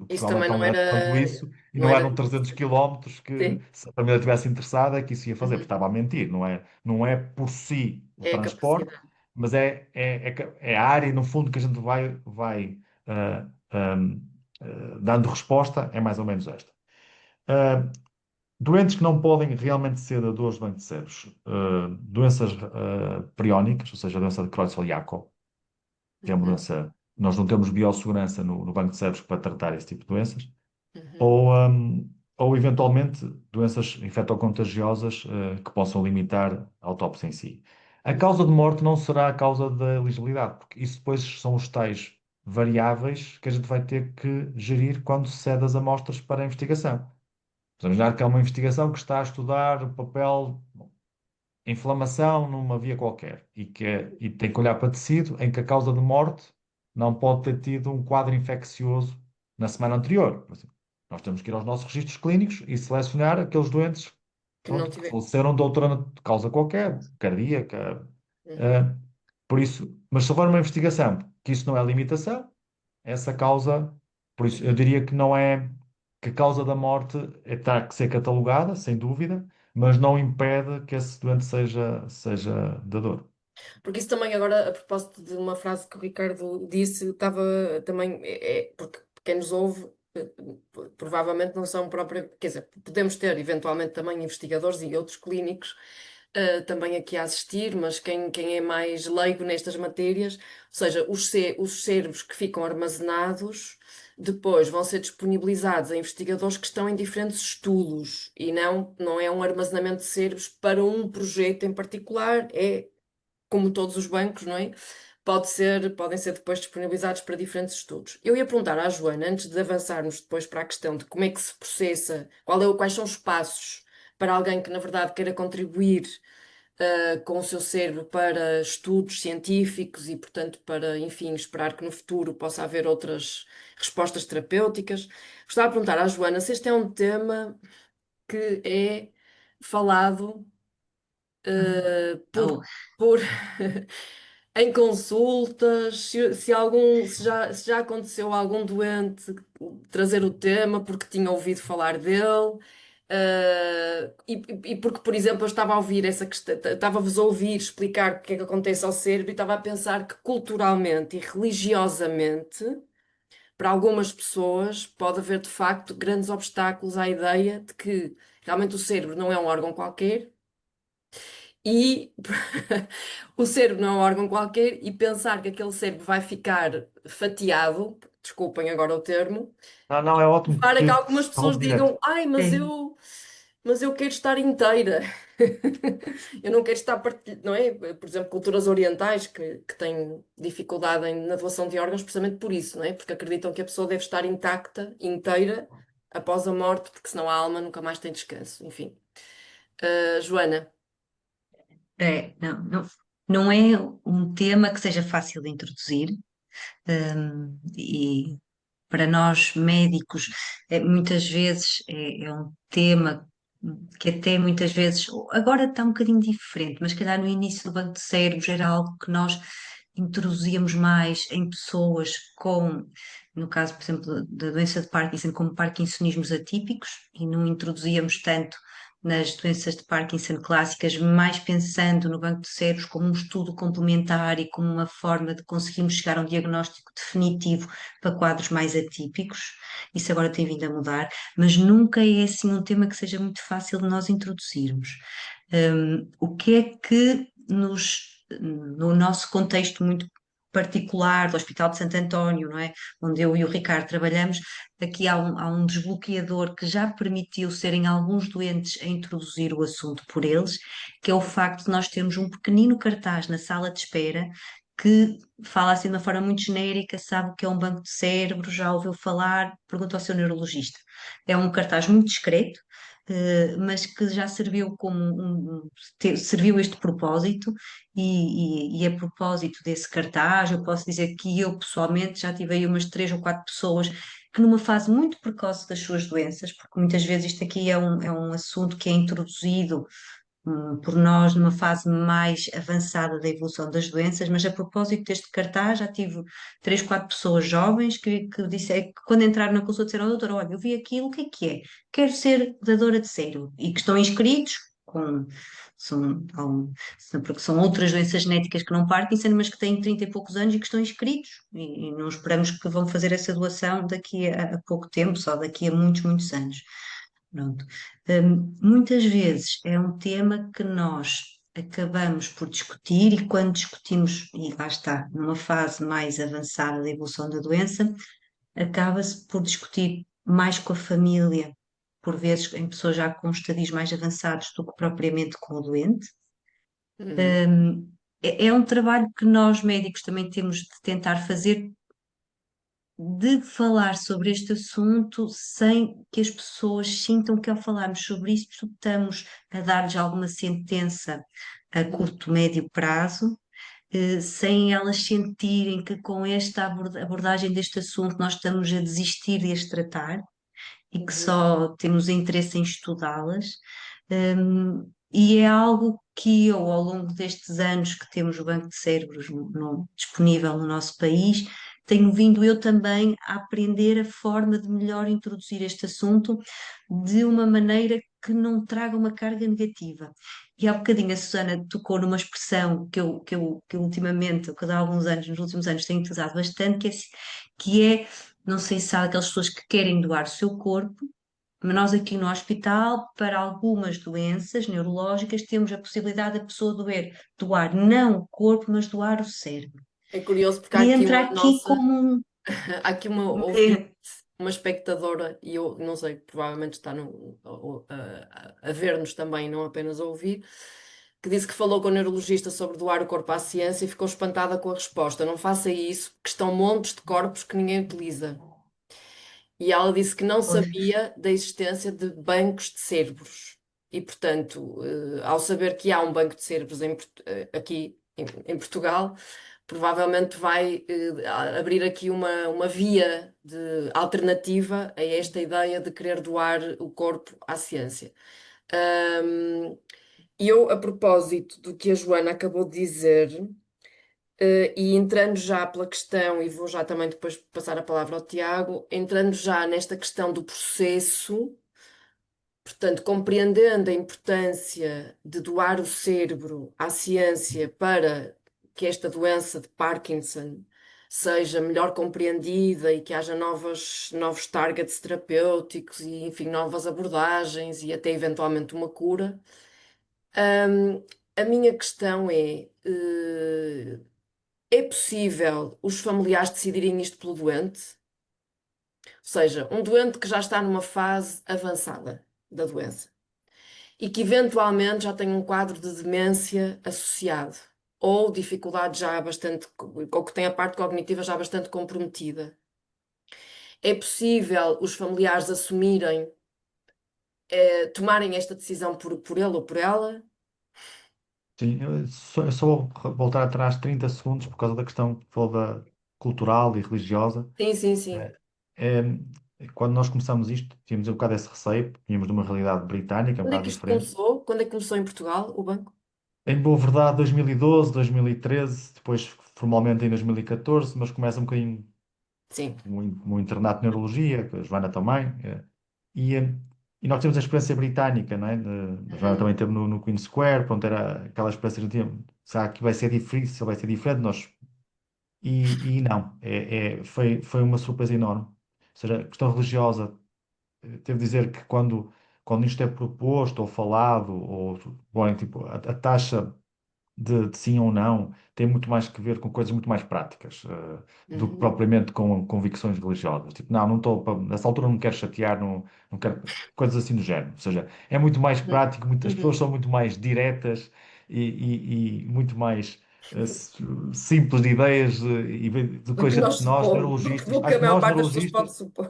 Isso Portugal não é também tão não grande quanto era, isso e não não era. eram 300 quilómetros que, Sim. se a família estivesse interessada, é que isso ia fazer, porque Uhum. estava a mentir. Não é por si o É a transporte, capacidade. mas é a área, no fundo, que a gente vai ah, ah, dando resposta, é mais ou menos esta. Ah, Doentes que não podem realmente ser dadores de banco de cérebros, doenças priónicas, ou seja, a doença de Creutzfeldt-Jakob, que é uma Uhum. doença, nós não temos biossegurança no banco de cérebros para tratar esse tipo de doenças, Uhum. ou eventualmente doenças infectocontagiosas que possam limitar a autópsia em si. A Uhum. causa de morte não será a causa da elegibilidade, porque isso depois são os tais variáveis que a gente vai ter que gerir quando se cede as amostras para a investigação. Vamos imaginar que é uma investigação que está a estudar o papel inflamação numa via qualquer e tem que olhar para tecido em que a causa de morte não pode ter tido um quadro infeccioso na semana anterior. Por exemplo. Nós temos que ir aos nossos registros clínicos e selecionar aqueles doentes, Que não pronto, que tiver. faleceram de outra causa qualquer, cardíaca. Uhum. eh, por isso, mas se houver uma investigação que isso não é limitação, essa causa, por isso eu Uhum. diria que não é que a causa da morte está que ser catalogada, sem dúvida, mas não impede que esse doente seja dador. Porque isso também agora, a propósito de uma frase que o Ricardo disse, estava também, porque quem nos ouve provavelmente não são próprios, quer dizer, podemos ter eventualmente também investigadores e outros clínicos também aqui a assistir, mas quem é mais leigo nestas matérias, ou seja, os cérebros que ficam armazenados depois vão ser disponibilizados a investigadores que estão em diferentes estudos e não é um armazenamento de cérebros para um projeto em particular, é como todos os bancos, não é? Podem ser depois disponibilizados para diferentes estudos. Eu ia perguntar à Joana, antes de avançarmos depois para a questão de como é que se processa, quais são os passos para alguém que, na verdade, queira contribuir, com o seu cérebro para estudos científicos e, portanto, para, enfim, esperar que no futuro possa haver outras respostas terapêuticas. Gostava de perguntar à Joana se este é um tema que é falado Oh, por em consultas, se já aconteceu algum doente trazer o tema porque tinha ouvido falar dele, e porque, por exemplo, eu estava a ouvir essa questão, estava-vos a ouvir explicar o que é que acontece ao cérebro e estava a pensar que culturalmente e religiosamente, para algumas pessoas, pode haver de facto grandes obstáculos à ideia de que realmente o cérebro não é um órgão qualquer e o cérebro não é um órgão qualquer e pensar que aquele cérebro vai ficar fatiado, desculpem agora o termo, Não, não, é ótimo levar a que que algumas se fala pessoas direto. digam, ai, é, mas eu quero estar inteira. Eu não quero estar não é? Por exemplo, culturas orientais que têm dificuldade na doação de órgãos precisamente por isso, não é? Porque acreditam que a pessoa deve estar intacta, inteira, após a morte, porque senão a alma nunca mais tem descanso. Enfim. Joana. não, não é um tema que seja fácil de introduzir, e para nós médicos, muitas vezes é um tema que até muitas vezes, agora está um bocadinho diferente, mas se calhar no início do Banco de Cérebros era algo que nós introduzíamos mais em pessoas com, no caso, por exemplo, da doença de Parkinson, como parkinsonismos atípicos, e não introduzíamos tanto nas doenças de Parkinson clássicas, mais pensando no banco de cérebros como um estudo complementar e como uma forma de conseguirmos chegar a um diagnóstico definitivo para quadros mais atípicos. Isso agora tem vindo a mudar, mas nunca é assim um tema que seja muito fácil de nós introduzirmos. O que é que no nosso contexto muito particular do Hospital de Santo António, não é? Onde eu e o Ricardo trabalhamos, aqui há um desbloqueador que já permitiu serem alguns doentes a introduzir o assunto por eles, que é o facto de nós termos um pequenino cartaz na sala de espera que fala assim de uma forma muito genérica, sabe o que é um banco de cérebro, já ouviu falar, pergunta ao seu neurologista. É um cartaz muito discreto, mas que já serviu serviu este propósito e a propósito desse cartaz, eu posso dizer que eu pessoalmente já tive aí umas 3 ou 4 pessoas que numa fase muito precoce das suas doenças, porque muitas vezes isto aqui é um assunto que é introduzido por nós numa fase mais avançada da evolução das doenças, mas a propósito deste cartaz já tive 3, 4 pessoas jovens que disseram que quando entraram na consulta disseram, doutor, olha, eu vi aquilo, o que é que é? Quero ser dadora de cérebro e que estão inscritos com porque são outras doenças genéticas que não Parkinson, mas que têm 30 e poucos anos e que estão inscritos e não esperamos que vão fazer essa doação daqui a pouco tempo, só daqui a muitos, muitos anos. Pronto. Muitas vezes é um tema que nós acabamos por discutir e quando discutimos, e lá está, numa fase mais avançada da evolução da doença, acaba-se por discutir mais com a família, por vezes em pessoas já com estadios mais avançados do que propriamente com o doente. Uhum. É um trabalho que nós médicos também temos de tentar fazer de falar sobre este assunto sem que as pessoas sintam que ao falarmos sobre isto estamos a dar-lhes alguma sentença a curto, médio prazo, sem elas sentirem que com esta abordagem deste assunto nós estamos a desistir de as tratar e que Uhum. só temos interesse em estudá-las. E é algo que eu, ao longo destes anos que temos o Banco de Cérebros disponível no nosso país, tenho vindo eu também a aprender a forma de melhor introduzir este assunto de uma maneira que não traga uma carga negativa. E há bocadinho a Susana tocou numa expressão que eu ultimamente, que há alguns anos, nos últimos anos, tenho utilizado bastante, que é, não sei se há aquelas pessoas que querem doar o seu corpo, mas nós aqui no hospital, para algumas doenças neurológicas, temos a possibilidade da pessoa doar não o corpo, mas doar o cérebro. É curioso porque há E aqui entra uma aqui nossa, como há aqui uma ouvinte, uma espectadora, e eu não sei, provavelmente está a ver-nos também, não apenas a ouvir, que disse que falou com o neurologista sobre doar o corpo à ciência e ficou espantada com a resposta. Não faça isso, porque estão montes de corpos que ninguém utiliza. E ela disse que não sabia da existência de bancos de cérebros. E, portanto, ao saber que há um banco de cérebros aqui em Portugal, provavelmente vai abrir aqui uma via alternativa a esta ideia de querer doar o corpo à ciência. E eu, a propósito do que a Joana acabou de dizer, e entrando já pela questão, e vou já também depois passar a palavra ao Tiago, entrando já nesta questão do processo, portanto, compreendendo a importância de doar o cérebro à ciência para que esta doença de Parkinson seja melhor compreendida e que haja novos targets terapêuticos e, enfim, novas abordagens e até eventualmente uma cura. A minha questão é possível os familiares decidirem isto pelo doente? Ou seja, um doente que já está numa fase avançada da doença e que eventualmente já tem um quadro de demência associado ou dificuldade já bastante, ou que tem a parte cognitiva já bastante comprometida. É possível os familiares assumirem, tomarem esta decisão por ele ou por ela? Sim, eu só vou voltar atrás 30 segundos por causa da questão que falou da cultural e religiosa. Sim, sim, sim. É, quando nós começamos isto, tínhamos um bocado esse receio, tínhamos de uma realidade britânica um Quando é bocado que isto diferente. começou? Quando é que começou em Portugal, o banco? Em boa verdade, 2012, 2013, depois formalmente em 2014, mas começa um bocadinho Sim. um internato de neurologia, com a Joana também, e, eh, e nós temos a experiência britânica, não é? A Joana Uhum. também teve no Queen Square, pronto, era aquela experiência que tínhamos, será que vai ser difícil, vai ser diferente, e não, foi uma surpresa enorme. Ou seja, a questão religiosa, devo dizer que quando isto é proposto ou falado, ou, bom, tipo, a taxa de sim ou não tem muito mais que ver com coisas muito mais práticas, do que Uhum. propriamente com convicções religiosas. Tipo, não estou, nessa altura não me quero chatear, não quero coisas assim do género. Ou seja, é muito mais Uhum. prático, as pessoas Uhum. são muito mais diretas e muito mais simples de ideias do que Do a que nós gente, nós supomos, neurologistas, do que acho a que maior nós parte das pessoas pode neurologistas. supor.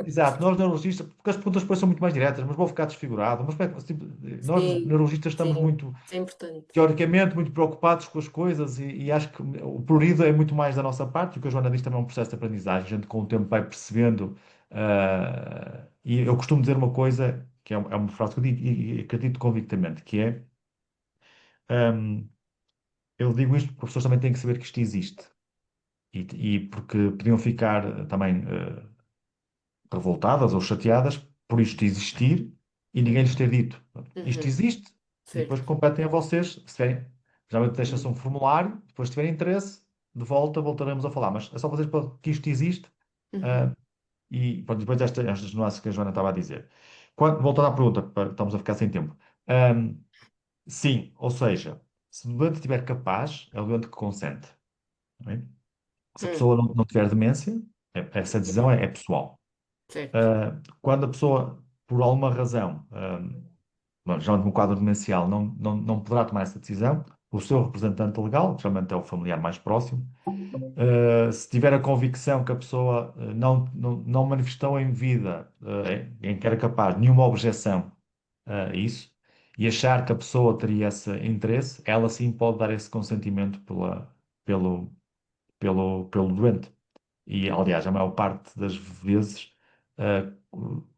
Exato, nós neurologistas, porque as perguntas depois são muito mais diretas, mas vou ficar desfigurado. Mas tipo, nós Sim, neurologistas estamos sim, muito isso é importante. teoricamente muito preocupados com as coisas e acho que o prurido é muito mais da nossa parte, o que a Joana diz também é um processo de aprendizagem, a gente com o tempo vai percebendo, e eu costumo dizer uma coisa, que é uma frase que eu digo e acredito convictamente, que é, um, eu digo isto porque as pessoas também têm que saber que isto existe, e porque podiam ficar também revoltadas ou chateadas por isto existir e ninguém lhes Uhum. ter dito. Isto Uhum. existe e depois Certo. competem a vocês. Se tiverem, geralmente deixa-se Uhum. um formulário, depois se tiverem interesse, de volta voltaremos a falar. Mas é só vocês que isto existe, Uhum. ah, e pronto, depois estas nuances que a Joana estava a dizer. Voltando à pergunta, estamos a ficar sem tempo. Ahm, sim, ou seja, se o doente estiver capaz, é o doente que consente. Não é? Se a Uhum. pessoa não tiver demência, essa decisão é pessoal. Certo. Quando a pessoa, por alguma razão, bom, geralmente no quadro demencial, não poderá tomar essa decisão, o seu representante legal, que geralmente é o familiar mais próximo, se tiver a convicção que a pessoa não manifestou em vida, em que era capaz, nenhuma objeção a isso, e achar que a pessoa teria esse interesse, ela sim pode dar esse consentimento pelo, pelo doente. E, Uhum. aliás, a maior parte das vezes, eh,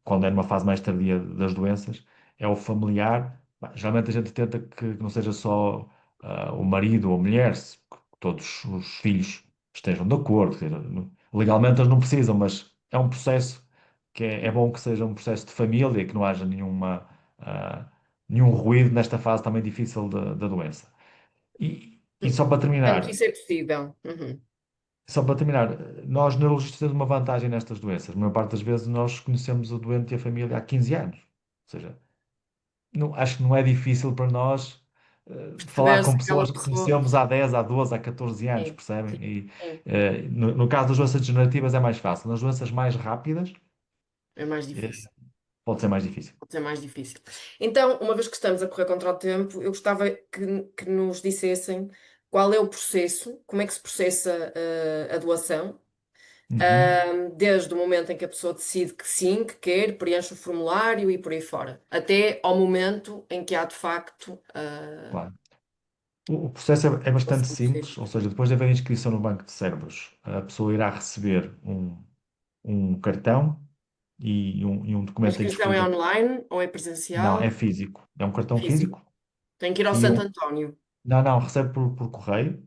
quando é numa fase mais tardia das doenças, é o familiar. Bah, geralmente a gente tenta que não seja só o marido ou a mulher, que todos os filhos estejam de acordo. Quer dizer, legalmente eles não precisam, mas é um processo que é bom que seja um processo de família, que não haja nenhum ruído nesta fase também difícil da doença. E só para Portanto, terminar, isso é possível. Uhum. só para terminar, nós neurologistas temos uma vantagem nestas doenças. A maior parte das vezes nós conhecemos o doente e a família há 15 anos. Ou seja, acho que não é difícil para nós falar Perceber com se pessoas aquela que pessoa. conhecemos há 10, há 12, há 14 anos, Sim, percebem? sim, E sim. no caso das doenças degenerativas é mais fácil. Nas doenças mais rápidas, É mais eh, difícil. pode ser mais difícil. Pode ser mais difícil. Então, uma vez que estamos a correr contra o tempo, eu gostava que nos dissessem qual é o processo, como é que se processa a doação, Uhum, desde o momento em que a pessoa decide que sim, que quer, preenche o formulário e por aí fora, até ao momento em que há de facto claro. O processo é bastante doação do simples, ou fígado. seja, depois de haver inscrição no banco de cérebros, a pessoa irá receber um cartão e um A documento em que inscrição é explica. online ou é Não, é presencial? físico. É um cartão Físico. físico Tem que ir ao e Santo um. António. Não, recebe por correio.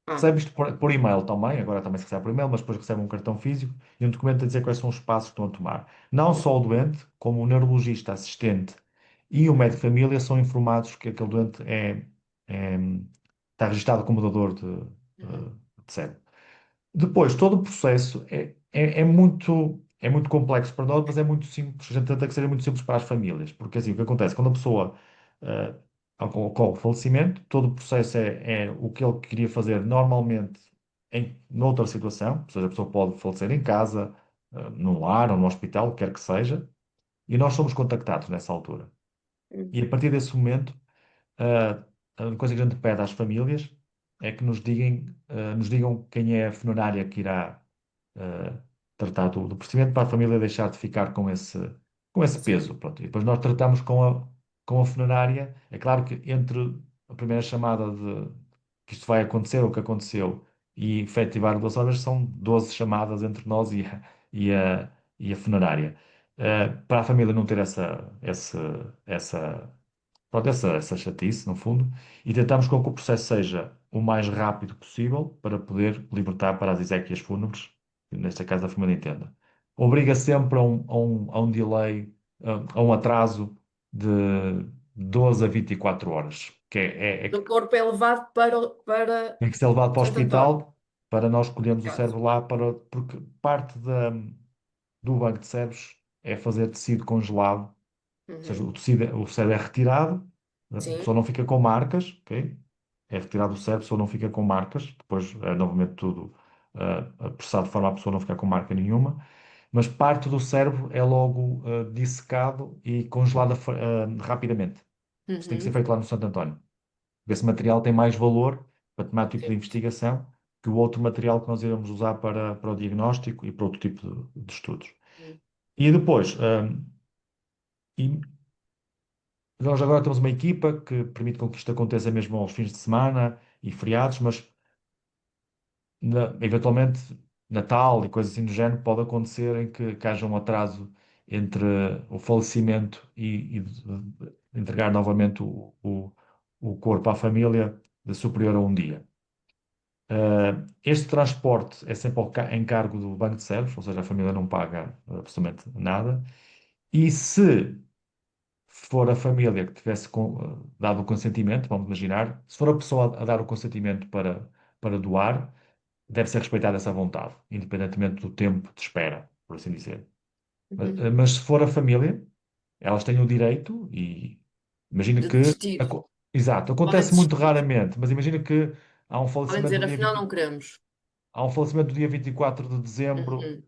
Ah, Recebe isto por e-mail também, agora também se recebe por e-mail, mas depois recebe um cartão físico e um documento a dizer quais são os passos que estão a tomar. Não só o doente, como o neurologista assistente e o uhum, médico de família são informados que aquele doente está registado como doador uhum, de cérebro. Depois, todo o processo é muito complexo para nós, mas é muito simples. A gente tenta que seja muito simples para as famílias, porque assim, o que acontece? Quando a pessoa eh, ocorre o falecimento, todo o processo é o que ele queria fazer normalmente noutra situação, ou seja, a pessoa pode falecer em casa, num lar ou no hospital, o que quer que seja, e nós somos contactados nessa altura. E uhum, a partir desse momento, ah, a única coisa que a gente pede às famílias é que nos digam quem é a funerária que irá ah, tratar do procedimento para a família deixar de ficar com esse sim, peso. Pronto. E depois nós tratamos com a funerária. É claro que entre a primeira chamada de que isto vai acontecer ou que aconteceu e efetivar a doação, às vezes são 12 chamadas entre nós e a funerária. Para a família não ter essa pronto, essa chatice, no fundo, e tentamos com que o processo seja o mais rápido possível para poder libertar para as exéquias fúnebres, que neste caso a família entenda. Obriga sempre a um delay, a um atraso de 12 a 24 horas, que O corpo é levado para tem que ser levado para o Santo António. hospital para nós escolhermos o Caso. cérebro lá, porque parte do banco de cérebros é fazer tecido congelado, ou seja, Uhum. o cérebro é retirado, a pessoa Sim. não fica com marcas, ok? É retirado o cérebro, a pessoa não fica com marcas, depois é novamente tudo processado de forma a pessoa não ficar com marca nenhuma, mas parte do cérebro é logo dissecado e congelado rapidamente. Isso tem que ser Uhum. feito lá no Santo António. Esse material tem mais valor para determinado tipo de Sim. investigação que o outro material que nós iremos usar para o diagnóstico e para outro tipo de estudos. Uhum. E depois, e nós agora temos uma equipa que permite com que isto aconteça mesmo aos fins de semana e feriados, mas eventualmente Natal e coisas assim do género pode acontecer em que haja um atraso entre o falecimento e de entregar novamente o corpo à família de superior a um dia. Este transporte é sempre em cargo do banco de cérebros, ou seja, a família não paga absolutamente nada. E se for a família que tivesse dado o consentimento, vamos imaginar, se for a pessoa a dar o consentimento para doar, deve ser respeitada essa vontade, independentemente do tempo de espera, por assim dizer. Uhum. Mas se for a família, elas têm o direito e imagina De que. desistir. Exato, Podem acontece muito desistir. raramente, mas imagina que há um Podem falecimento dizer, do dia afinal, 20, não queremos. há um falecimento do dia 24 de dezembro Uhum.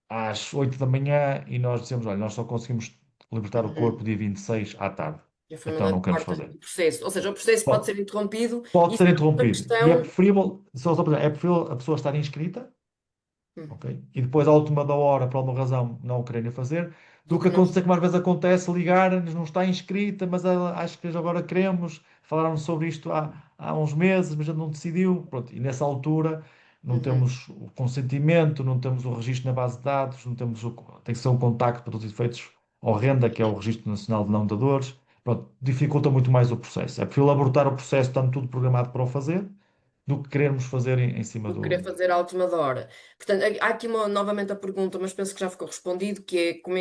às 8 da manhã e nós dizemos, olha, nós só conseguimos libertar o corpo Uhum. dia 26 à tarde. E a Então família não queremos corta fazer. o processo. Ou seja, o processo pode Pode, ser interrompido e pode isso ser é uma interrompido. E é questão. preferível, é preferível a pessoa estar inscrita, Hum. ok? E depois, à última da hora, por alguma razão, não o quererem fazer, Do do que que não acontecer, está. como às vezes acontece, ligarem-nos, não está inscrita, mas acho que agora queremos, falaram sobre isto há uns meses, mas já não decidiu. Pronto, e nessa altura não Uhum. temos o consentimento, não temos o registro na base de dados, não temos tem que ser um contacto para todos os efeitos ao RENDA, que é o Registro Nacional de Não Dadores. Pronto, dificulta muito mais o processo. É preferível abortar o processo, estando tudo programado para o fazer, do que querermos fazer em cima Do que querer do. fazer à última da hora. Portanto, há aqui novamente a pergunta, mas penso que já ficou respondido, que é como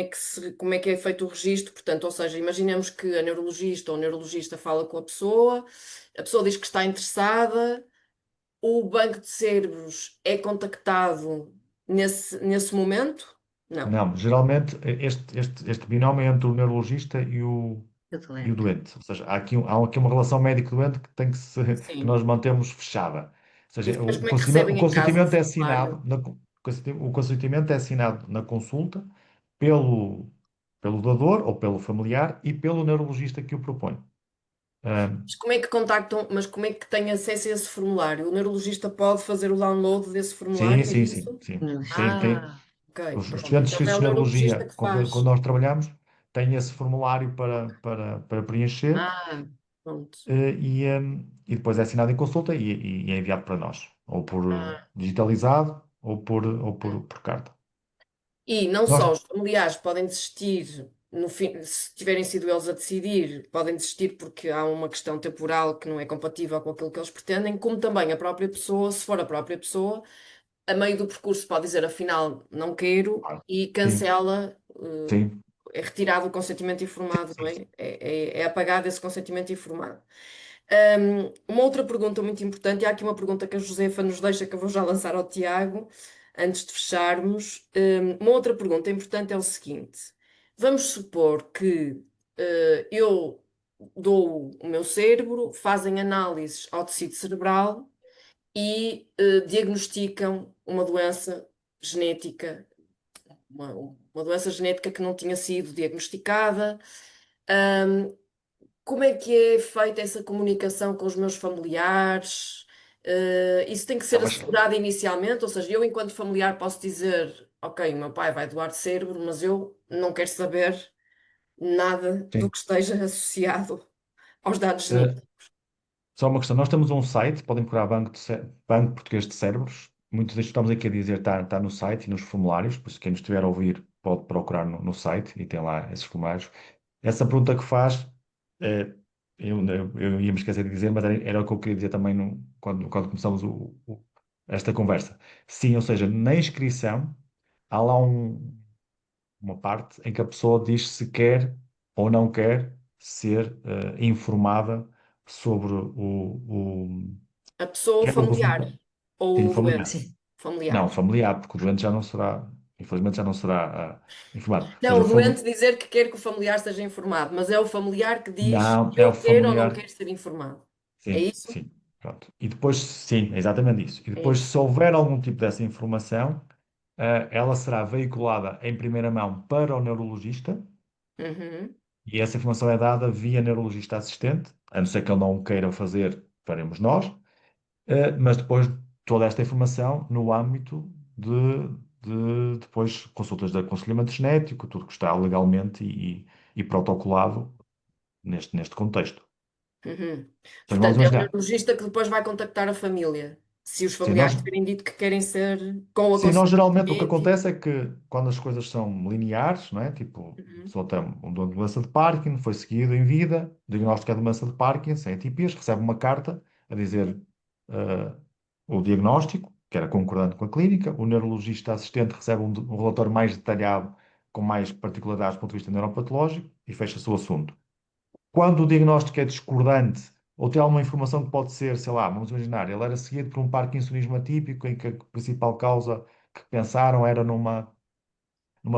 é que é feito o registro. Portanto, ou seja, imaginemos que a neurologista ou o neurologista fala com a pessoa diz que está interessada, o banco de cérebros é contactado nesse momento? Não. Não, geralmente este binómio é entre o neurologista Eu e o doente. doente. Ou seja, há aqui uma relação médico-doente que tem que Sim. nós mantemos fechada. Ou E seja, depois o como é que consentimento, o recebem em casa o consentimento é formulário? assinado o consentimento é assinado na consulta pelo, pelo dador ou pelo familiar e pelo neurologista que o propõe. Ah, Mas como é que contactam, mas como é que têm acesso a esse formulário? O neurologista pode fazer o download desse sim, formulário, é sim, sim, isso? sim. Não. Ah, ok, Os pronto. estudantes de Então é Ciências o de neurologista Neurologia que com que faz. nós trabalhamos têm esse formulário para preencher. Ah, pronto. E depois é assinado em consulta e é enviado para nós, ou por Ah. digitalizado, ou por carta. E não Nós, só os familiares podem desistir, no fim, se tiverem sido eles a decidir, podem desistir porque há uma questão temporal que não é compatível com aquilo que eles pretendem, como também a própria pessoa, se for a própria pessoa, a meio do percurso pode dizer afinal não quero ah, e sim, cancela, sim, é retirado o consentimento informado, não sim, sim. é? É apagado esse consentimento informado. Uma outra pergunta muito importante, e há aqui uma pergunta que a Josefa nos deixa, que eu vou já lançar ao Tiago, antes de fecharmos. Uma outra pergunta importante é o seguinte: vamos supor que eu dou o meu cérebro, fazem análises ao tecido cerebral e diagnosticam uma doença genética, uma doença genética que não tinha sido diagnosticada. Como é que é feita essa comunicação com os meus familiares? Isso tem que Não, ser mas, assegurado inicialmente, ou seja, eu, enquanto familiar, posso dizer: Ok, o meu pai vai doar cérebro, mas eu não quero saber nada do sim. que esteja associado aos dados Eh, genéticos. Só uma questão, nós temos um site, podem procurar Banco Português de Cérebros. Muitos disto que estamos aqui a dizer está no site e nos formulários, por isso quem nos estiver a ouvir pode procurar no site e tem lá esses formulários. Essa pergunta que faz, eu ia me esquecer de dizer, mas era o que eu queria dizer também quando começamos esta conversa. Sim, ou seja, na inscrição há lá uma parte em que a pessoa diz se quer ou não quer ser informada sobre A pessoa ou quer familiar? sim, Ou o familiar. doente? Sim. Não, Familiar. familiar, porque o doente já não será, infelizmente já não será informado. Ou Não, seja, o doente dizer que quer que o familiar seja informado, mas é o familiar que diz não, é o eu quero ou não familiar. quero ser informado. É Sim, isso? sim, pronto. E depois, sim, é exatamente isso. E É depois, isso. se houver algum tipo dessa informação, ela será veiculada em primeira mão para o neurologista Uhum. e essa informação é dada via neurologista assistente, a não ser que ele não o queira fazer, faremos nós, mas depois toda esta informação no âmbito de depois consultas de aconselhamento genético, tudo que está legalmente e protocolado neste contexto. Uhum. Então, vamos Portanto, é o imaginar, neurologista que depois vai contactar a família. Se os se familiares nós tiverem dito que querem ser com o sim, nós aconselhamento geralmente o que genético. acontece é que quando as coisas são lineares, não é? Tipo, a Uhum. pessoa tem uma doença de Parkinson, foi seguido em vida, o diagnóstico é de doença de Parkinson, é ATPs, recebe uma carta a dizer eh, o diagnóstico, que era concordante com a clínica, o neurologista assistente recebe um relatório mais detalhado, com mais particularidades do ponto de vista neuropatológico e fecha-se o assunto. Quando o diagnóstico é discordante ou tem alguma informação que pode ser, sei lá, vamos imaginar, ele era seguido por um parkinsonismo atípico em que a principal causa que pensaram era numa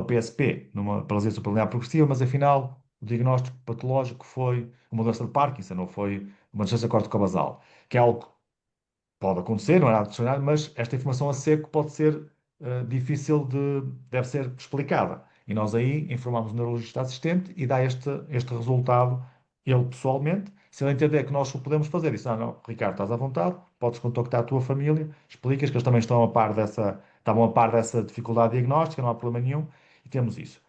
PSP, numa paralisia supralinear progressiva, mas afinal o diagnóstico patológico foi uma doença de Parkinson, ou foi uma doença corticobasal, que é algo pode acontecer, não é nada extraordinário, mas esta informação a seco pode ser difícil deve ser explicada. E nós aí informamos o neurologista assistente e dá este resultado ele pessoalmente. Se ele entender que nós o podemos fazer, diz, não, Ricardo, estás à vontade, podes contactar a tua família, explicas que eles também estavam a par dessa dificuldade diagnóstica, não há problema nenhum, e temos isso.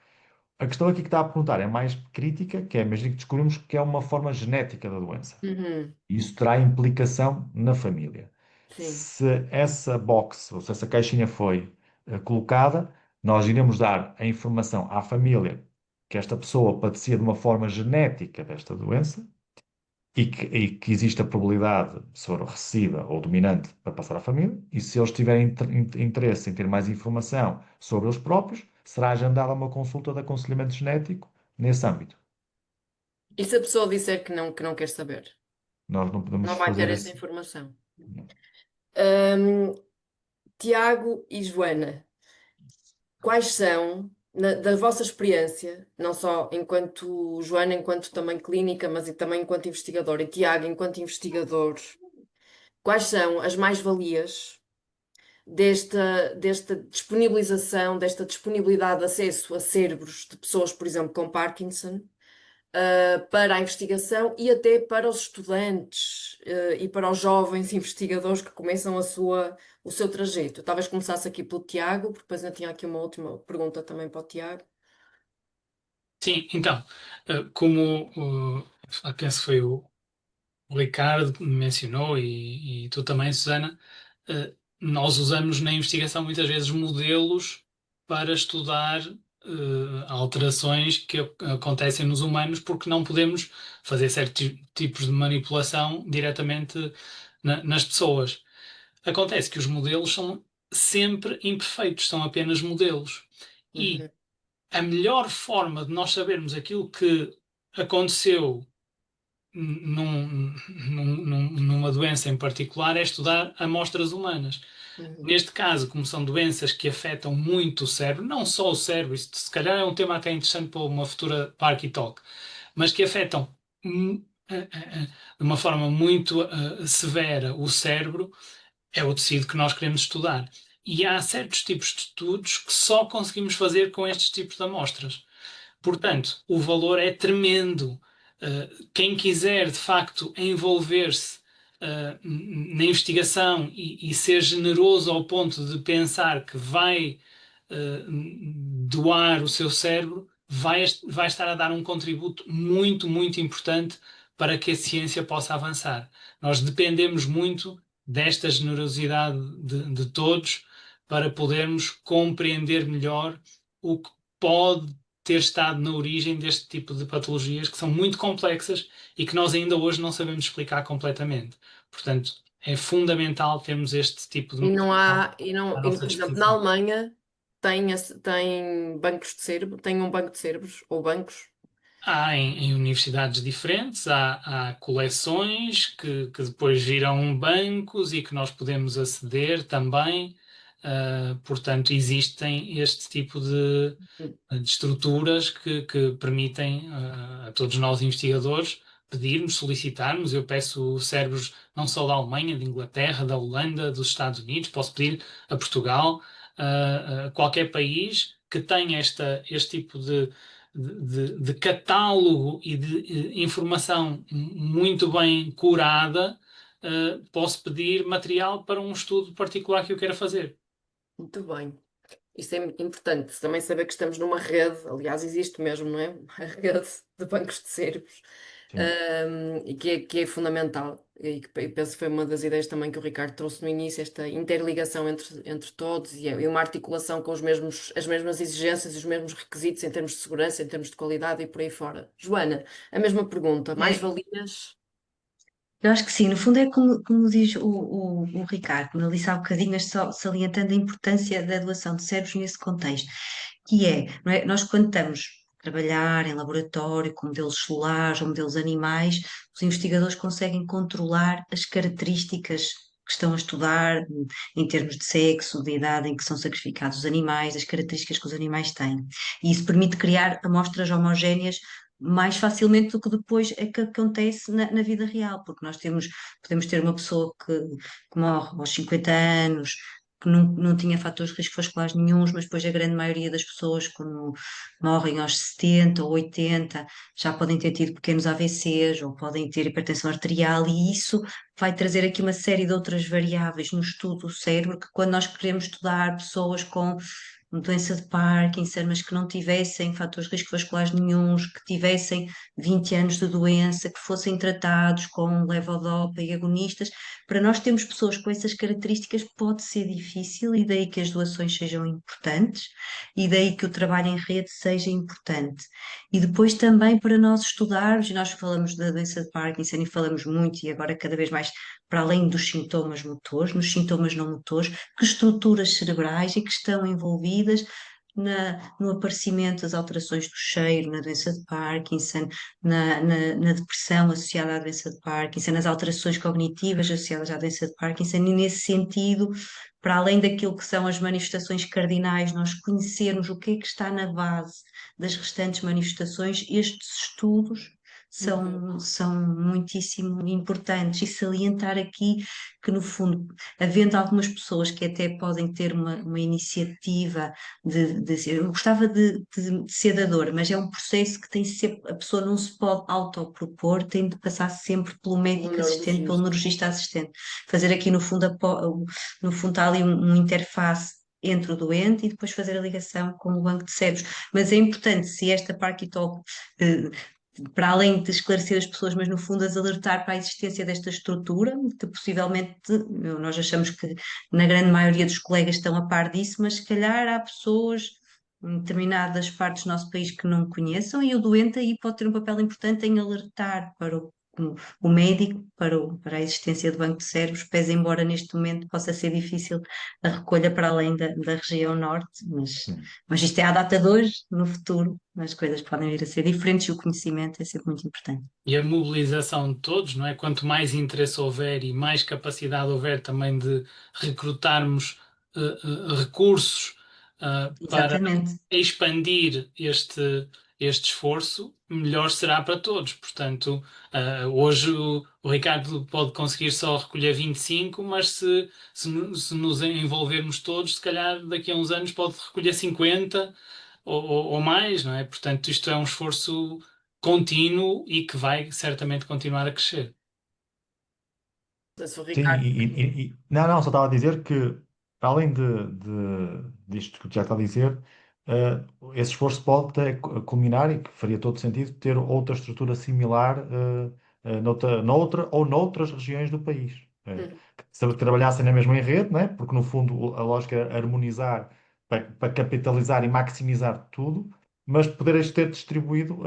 A questão aqui que está a perguntar é mais crítica, que é, imagina que descobrimos que é uma forma genética da doença. Uhum. Isso terá implicação na família. Sim. Se essa box, ou se essa caixinha foi colocada, nós iremos dar a informação à família que esta pessoa padecia de uma forma genética desta doença e que existe a probabilidade, se for recessiva ou dominante, para passar à família, e se eles tiverem interesse em ter mais informação sobre eles próprios, será agendada uma consulta de aconselhamento genético nesse âmbito. E se a pessoa disser que não quer saber? Nós não podemos Não vai ter fazer essa esse. informação. Hum, Tiago e Joana, quais são, da vossa experiência, não só enquanto Joana, enquanto também clínica, mas e também enquanto investigador, e Tiago, enquanto investigador, quais são as mais-valias desta disponibilização, desta disponibilidade de acesso a cérebros de pessoas, por exemplo, com Parkinson, para a investigação e até para os estudantes, e para os jovens investigadores que começam o seu trajeto? Talvez começasse aqui pelo Tiago, porque depois eu tinha aqui uma última pergunta também para o Tiago. Sim, então, como penso que foi o Ricardo que me mencionou e tu também, Susana, nós usamos na investigação muitas vezes modelos para estudar alterações que acontecem nos humanos porque não podemos fazer certos tipos de manipulação diretamente nas pessoas. Acontece que os modelos são sempre imperfeitos, são apenas modelos. Uhum, E a melhor forma de nós sabermos aquilo que aconteceu numa doença em particular é estudar amostras humanas. uhum, Neste caso, como são doenças que afetam muito o cérebro, não só o cérebro, isto se calhar é um tema até interessante para uma futura Parky Talk, mas que afetam de uma forma muito severa o cérebro, é o tecido que nós queremos estudar. E há certos tipos de estudos que só conseguimos fazer com estes tipos de amostras. Portanto, o valor é tremendo. Quem quiser, de facto, envolver-se na investigação e ser generoso ao ponto de pensar que vai doar o seu cérebro, vai estar a dar um contributo muito, muito importante para que a ciência possa avançar. Nós dependemos muito desta generosidade de todos para podermos compreender melhor o que pode ter estado na origem deste tipo de patologias que são muito complexas e que nós ainda hoje não sabemos explicar completamente. Portanto, é fundamental termos este tipo de E não material há, e não, à e, nossa por exemplo, na disposição. Alemanha tem bancos de cérebro, tem um banco de cérebros, ou bancos. Há em universidades diferentes, há coleções que depois viram bancos e que nós podemos aceder também. Portanto, existem este tipo de estruturas que permitem a todos nós investigadores pedirmos, solicitarmos. Eu peço cérebros não só da Alemanha, da Inglaterra, da Holanda, dos Estados Unidos, posso pedir a Portugal, a qualquer país que tenha este tipo de catálogo e de informação muito bem curada. Posso pedir material para um estudo particular que eu queira fazer. Muito bem. Isso é importante. Também saber que estamos numa rede, aliás, existe mesmo, não é? Uma rede de bancos de cérebros, Sim. e que é fundamental. E que penso que foi uma das ideias também que o Ricardo trouxe no início, esta interligação entre todos e uma articulação com as mesmas exigências e os mesmos requisitos em termos de segurança, em termos de qualidade e por aí fora. Joana, a mesma pergunta. É, Mais-valias? eu acho que sim, no fundo é como diz o Ricardo, quando ele disse há bocadinho, mas só salientando a importância da doação de cérebros nesse contexto, que é, não é, nós quando estamos a trabalhar em laboratório com modelos celulares ou modelos animais, os investigadores conseguem controlar as características que estão a estudar, em termos de sexo, de idade em que são sacrificados os animais, as características que os animais têm. E isso permite criar amostras homogéneas mais facilmente do que depois é que acontece na vida real, porque podemos ter uma pessoa que morre aos 50 anos, que não tinha fatores de risco vasculares nenhuns, mas depois a grande maioria das pessoas, quando morrem aos 70 ou 80, já podem ter tido pequenos AVCs ou podem ter hipertensão arterial, e isso vai trazer aqui uma série de outras variáveis no estudo do cérebro, que quando nós queremos estudar pessoas com doença de Parkinson, mas que não tivessem fatores de risco vasculares nenhuns, que tivessem 20 anos de doença, que fossem tratados com levodopa e agonistas. Para nós termos pessoas com essas características pode ser difícil, e daí que as doações sejam importantes, e daí que o trabalho em rede seja importante. E depois também para nós estudarmos, e nós falamos da doença de Parkinson e falamos muito, e agora cada vez mais para além dos sintomas motores, nos sintomas não motores, que estruturas cerebrais e que estão envolvidas no aparecimento das alterações do cheiro, na doença de Parkinson, na depressão associada à doença de Parkinson, nas alterações cognitivas associadas à doença de Parkinson, e nesse sentido, para além daquilo que são as manifestações cardinais, nós conhecermos o que é que está na base das restantes manifestações, estes estudos Uhum. são muitíssimo importantes, e salientar aqui que, no fundo, havendo algumas pessoas que até podem ter uma iniciativa eu gostava de ser dador, mas é um processo que tem sempre, a pessoa não se pode autopropor, tem de passar sempre pelo Um médico assistente, pelo neurologista. neurologista assistente, fazer aqui no fundo, no fundo está ali um interface entre o doente e depois fazer a ligação com o banco de cérebros. Mas é importante, se esta Parkitalk, eh, para além de esclarecer as pessoas, mas no fundo as alertar para a existência desta estrutura, que possivelmente nós achamos que na grande maioria dos colegas estão a par disso, mas se calhar há pessoas em determinadas partes do nosso país que não conheçam, e o doente aí pode ter um papel importante em alertar para o médico para a existência de banco de cérebros, pese embora neste momento possa ser difícil a recolha para além da região norte, Sim. mas isto é à data de hoje. No futuro as coisas podem vir a ser diferentes e o conhecimento é sempre muito importante. E a mobilização de todos, não é? Quanto mais interesse houver e mais capacidade houver também de recrutarmos recursos para Exatamente. expandir este esforço, melhor será para todos. Portanto, hoje o Ricardo pode conseguir só recolher 25, mas se nos envolvermos todos, se calhar daqui a uns anos pode recolher 50 ou mais, não é? Portanto, isto é um esforço contínuo e que vai certamente continuar a crescer. Não sei se o Sim, Ricardo. não, não, só estava a dizer que, para além disto que o Tiago está a dizer, esse esforço pode até culminar, e que faria todo sentido, ter outra estrutura similar, noutra ou noutras regiões do país. Uhum. Que trabalhassem na mesma em rede, né? Porque no fundo a lógica é harmonizar para capitalizar e maximizar tudo, mas poderes ter distribuído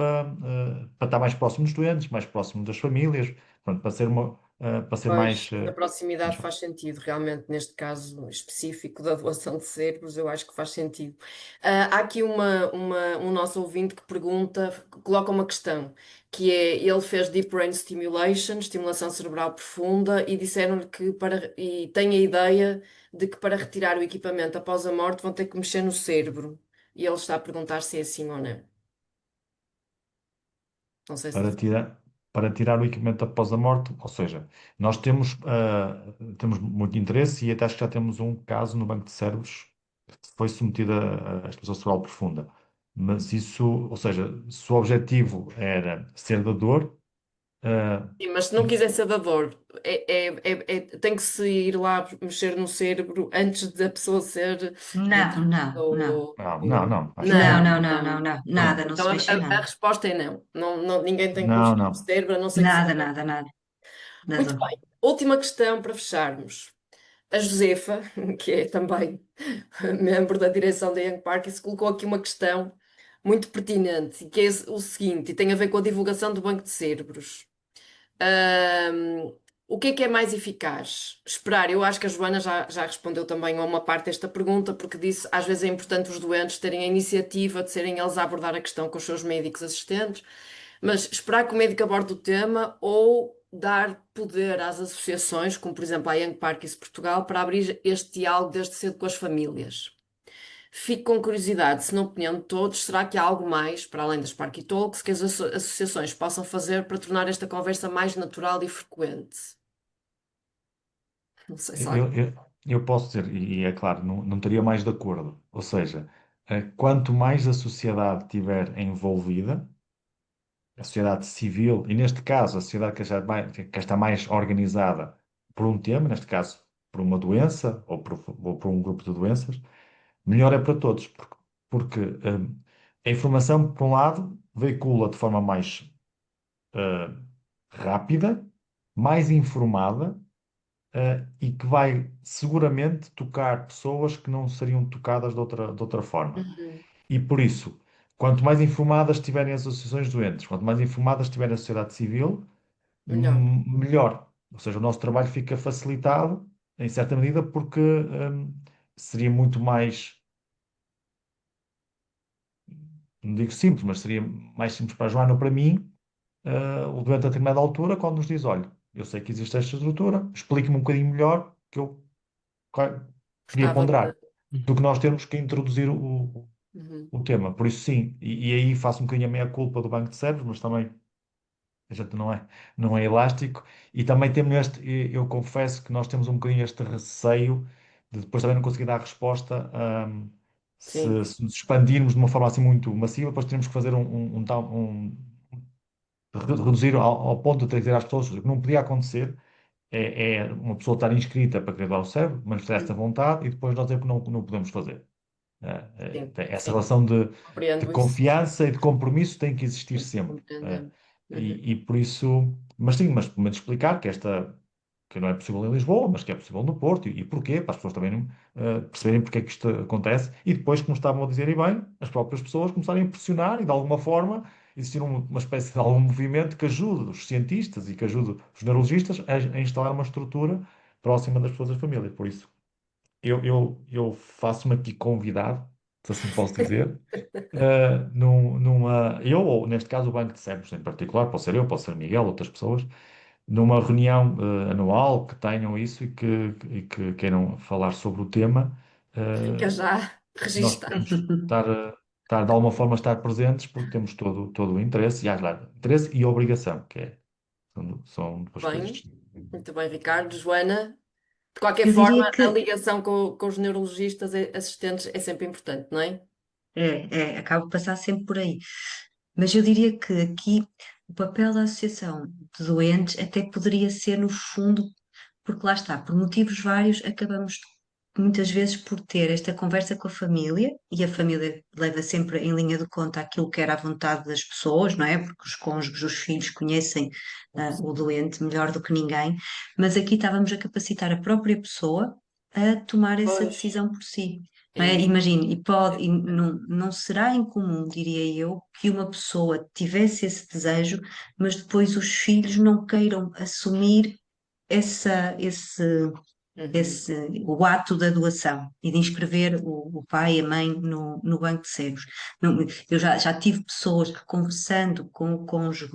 para estar mais próximo dos doentes, mais próximo das famílias, pronto, para ser Pois, mais, a proximidade mais faz sentido, realmente, neste caso específico da doação de cérebros, eu acho que faz sentido. Há aqui um nosso ouvinte que pergunta, que coloca uma questão, que é, ele fez Deep Brain Stimulation, estimulação cerebral profunda, e disseram-lhe que e tem a ideia de que para retirar o equipamento após a morte vão ter que mexer no cérebro. E ele está a perguntar se é assim ou não. Não sei se... para tirar o equipamento após a morte. Ou seja, nós temos muito interesse e até acho que já temos um caso no banco de cérebros que foi submetido a estimulação cerebral profunda. Mas isso, ou seja, se o objetivo era ser dador, ah, Sim, mas se não quiser ser dador, tem que se ir lá mexer no cérebro antes da pessoa ser Não, não, não. não, acho que Não, Não, não, não. não, não, não, não. não. Nada, não Então se mexe em a nada. resposta é não. Ninguém tem que Não, mexer no não. cérebro, a não ser que Nada, seja. nada, nada. Muito Nada. bem. Última questão para fecharmos. A Josefa, que é também membro da direção da Young Park, colocou aqui uma questão muito pertinente, que é o seguinte, e tem a ver com a divulgação do banco de cérebros. Ahm, o que é mais eficaz? Esperar. Eu acho que a Joana já respondeu também a uma parte desta pergunta, porque disse às vezes é importante os doentes terem a iniciativa de serem eles a abordar a questão com os seus médicos assistentes, mas esperar que o médico aborde o tema ou dar poder às associações, como por exemplo a Young Parkies Portugal, para abrir este diálogo desde cedo com as famílias. Fico com curiosidade, se na opinião de todos, será que há algo mais, para além das Parky Talks, que as associações possam fazer para tornar esta conversa mais natural e frequente? Não sei se há Eu, eu, eu posso dizer, e é claro, não estaria mais de acordo. Ou seja, quanto mais a sociedade estiver envolvida, a sociedade civil, e neste caso a sociedade que está mais organizada por um tema, neste caso por uma doença ou por um grupo de doenças, melhor é para todos, porque a informação, por um lado, veicula de forma mais eh, rápida, mais informada, e que vai seguramente tocar pessoas que não seriam tocadas de outra forma. Uhum. E por isso, quanto mais informadas estiverem as associações de doentes, quanto mais informadas estiver a sociedade civil, Melhor. melhor. Ou seja, o nosso trabalho fica facilitado, em certa medida, porque seria muito mais, não digo simples, mas seria mais simples para a Joana ou para mim, o doente a determinada altura, quando nos diz, olha, eu sei que existe esta estrutura, explique-me um bocadinho melhor que eu queria Gostava de. ponderar, do que nós termos que introduzir Uhum. o tema. Por isso, sim, e aí faço um bocadinho a meia-culpa do banco de cérebros, mas também a gente não é elástico. E também temos eu confesso que nós temos um bocadinho este receio de depois também não conseguir dar resposta, Sim, se nos expandirmos de uma forma assim muito massiva, depois teremos que fazer reduzir ao ponto de ter que dizer às pessoas o que não podia acontecer. É uma pessoa estar inscrita para querer doar o cérebro, manifestar esta sim, vontade e depois nós dizer que não podemos fazer. sim, Essa sim. relação de Compreendo isso. confiança e de compromisso tem que existir Sim, sempre. compreendemos. Uhum. E por isso, mas sim, mas pelo menos explicar que não é possível em Lisboa, mas que é possível no Porto, e porquê, para as pessoas também perceberem porque é que isto acontece, e depois, como estavam a dizer, e bem, as próprias pessoas começarem a pressionar e de alguma forma existir uma espécie de algum movimento que ajude os cientistas e que ajude os neurologistas a instalar uma estrutura próxima das pessoas da família. Por isso, eu faço-me aqui convidado, se assim posso dizer, eu, ou neste caso o Banco de Cérebros em particular, pode ser eu, pode ser Miguel, outras pessoas, numa reunião anual que tenham isso e que queiram falar sobre o tema, Fica eh, já nós registado. podemos estar de alguma forma estar presentes porque temos todo o interesse, e há lá, interesse e obrigação, são duas coisas Bem, distintas. muito bem, Ricardo. Joana, de qualquer Eu forma, diria a que ligação com os neurologistas assistentes é sempre importante, não é? acaba por passar sempre por aí. Mas eu diria que aqui o papel da associação de doentes até poderia ser, no fundo, porque lá está, por motivos vários, acabamos muitas vezes por ter esta conversa com a família, e a família leva sempre em linha de conta aquilo que era a vontade das pessoas, não é? Porque os cônjuges, os filhos conhecem o doente melhor do que ninguém, mas aqui estávamos a capacitar a própria pessoa a tomar essa Pois. decisão por si. Não É é? isso. Imagine, e não será incomum, diria eu, que uma pessoa tivesse esse desejo, mas depois os filhos não queiram assumir essa, esse, Uhum. esse, o ato da doação e de inscrever o pai e a mãe no banco de cérebros. Eu já tive pessoas que, conversando com o cônjuge,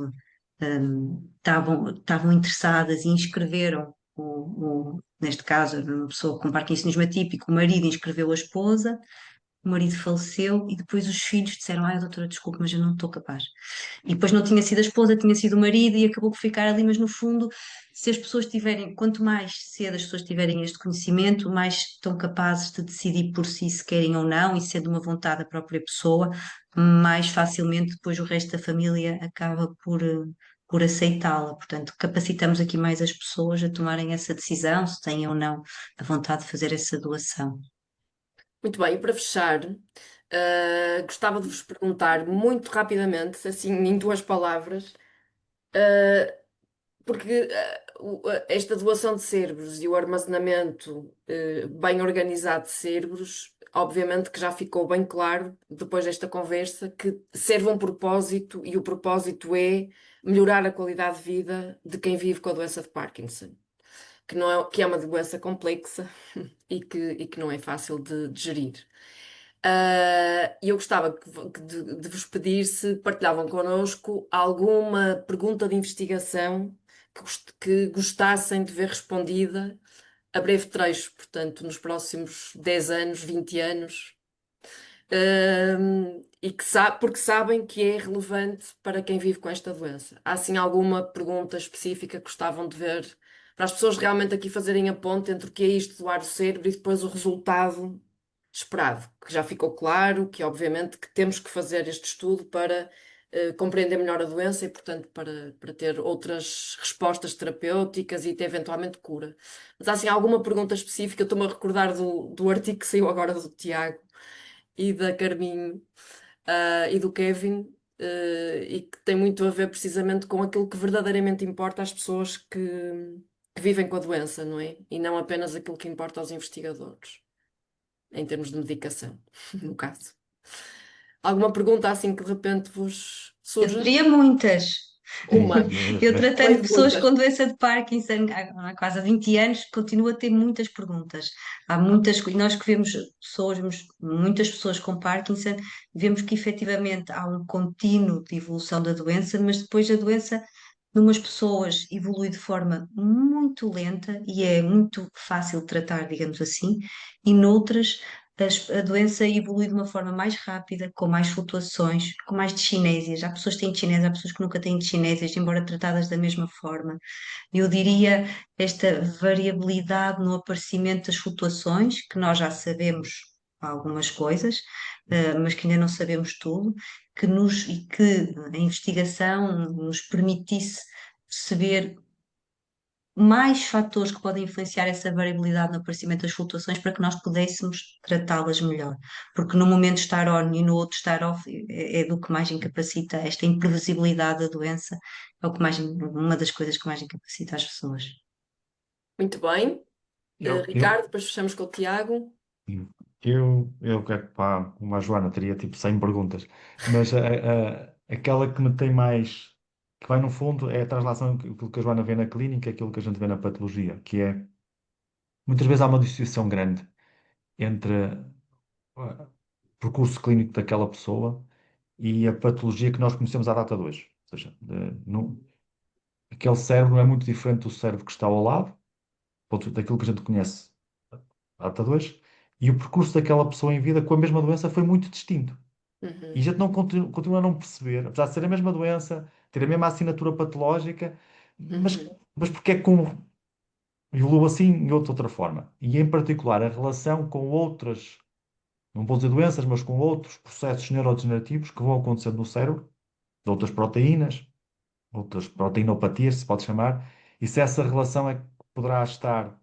estavam interessadas e inscreveram neste caso, era uma pessoa com parkinsonismo atípico, o marido inscreveu a esposa, o marido faleceu e depois os filhos disseram: Ai, doutora, desculpe, mas eu não estou capaz. E depois não tinha sido a esposa, tinha sido o marido e acabou por ficar ali, mas no fundo, se as pessoas tiverem, quanto mais cedo as pessoas tiverem este conhecimento, mais estão capazes de decidir por si se querem ou não, e sendo uma vontade da própria pessoa, mais facilmente depois o resto da família acaba por aceitá-la. Portanto, capacitamos aqui mais as pessoas a tomarem essa decisão, se têm ou não a vontade de fazer essa doação. Muito bem, e para fechar, gostava de vos perguntar muito rapidamente, assim, em duas palavras, uh, porque esta doação de cérebros e o armazenamento bem organizado de cérebros, obviamente que já ficou bem claro, depois desta conversa, que serve um propósito e o propósito é melhorar a qualidade de vida de quem vive com a doença de Parkinson, que é uma doença complexa e que não é fácil de gerir. E eu gostava de vos pedir se partilhavam connosco alguma pergunta de investigação que gostassem de ver respondida a breve trecho, portanto, nos próximos 10 anos, 20 anos, porque sabem que é relevante para quem vive com esta doença. Há assim alguma pergunta específica que gostavam de ver para as pessoas realmente aqui fazerem a ponte entre o que é isto de doar o cérebro e depois o resultado esperado, que já ficou claro que obviamente que temos que fazer este estudo para compreender melhor a doença e, portanto, para ter outras respostas terapêuticas e ter eventualmente cura. Mas há assim alguma pergunta específica, eu estou-me a recordar do artigo que saiu agora do Tiago e da Carminho, e do Kevin, e que tem muito a ver precisamente com aquilo que verdadeiramente importa às pessoas que vivem com a doença, não é? E não apenas aquilo que importa aos investigadores, em termos de medicação, no caso. Alguma pergunta assim que de repente vos Eu surja? teria muitas. Sim, Uma, Eu meio tratando de pessoas com muitas. doença de Parkinson há quase 20 anos, continuo a ter muitas perguntas. Há muitas, e nós que vemos pessoas, vemos muitas pessoas com Parkinson, vemos que efetivamente há um contínuo de evolução da doença, mas depois a doença, numas pessoas, evolui de forma muito lenta e é muito fácil de tratar, digamos assim, e noutras a doença evolui de uma forma mais rápida, com mais flutuações, com mais discinésias. Há pessoas que têm discinésia, há pessoas que nunca têm discinésias, embora tratadas da mesma forma. Eu diria esta variabilidade no aparecimento das flutuações, que nós já sabemos algumas coisas, mas que ainda não sabemos tudo, e que a investigação nos permitisse perceber mais fatores que podem influenciar essa variabilidade no aparecimento das flutuações para que nós pudéssemos tratá-las melhor. Porque no momento estar on e no outro estar off é do que mais incapacita, esta imprevisibilidade da doença é o que mais, uma das coisas que mais incapacita as pessoas. Muito bem. eu, Ricardo, depois fechamos com o Tiago. eu que pá, uma Joana teria tipo 100 perguntas, mas aquela que me tem mais, que vai no fundo, é a translação, aquilo que a Joana vê na clínica, aquilo que a gente vê na patologia, que é, muitas vezes há uma dissociação grande entre o percurso clínico daquela pessoa e a patologia que nós conhecemos à data de hoje. Ou seja, aquele cérebro não é muito diferente do cérebro que está ao lado, daquilo que a gente conhece à data de hoje, e o percurso daquela pessoa em vida com a mesma doença foi muito distinto. E a Uhum, gente não continua a não perceber, apesar de ser a mesma doença, ter a mesma assinatura patológica, uhum, mas porque é que um evolui assim e outro de outra forma. E em particular a relação com outras, não vou dizer doenças, mas com outros processos neurodegenerativos que vão acontecendo no cérebro, de outras proteínas, outras proteinopatias, se pode chamar, e se essa relação é que poderá estar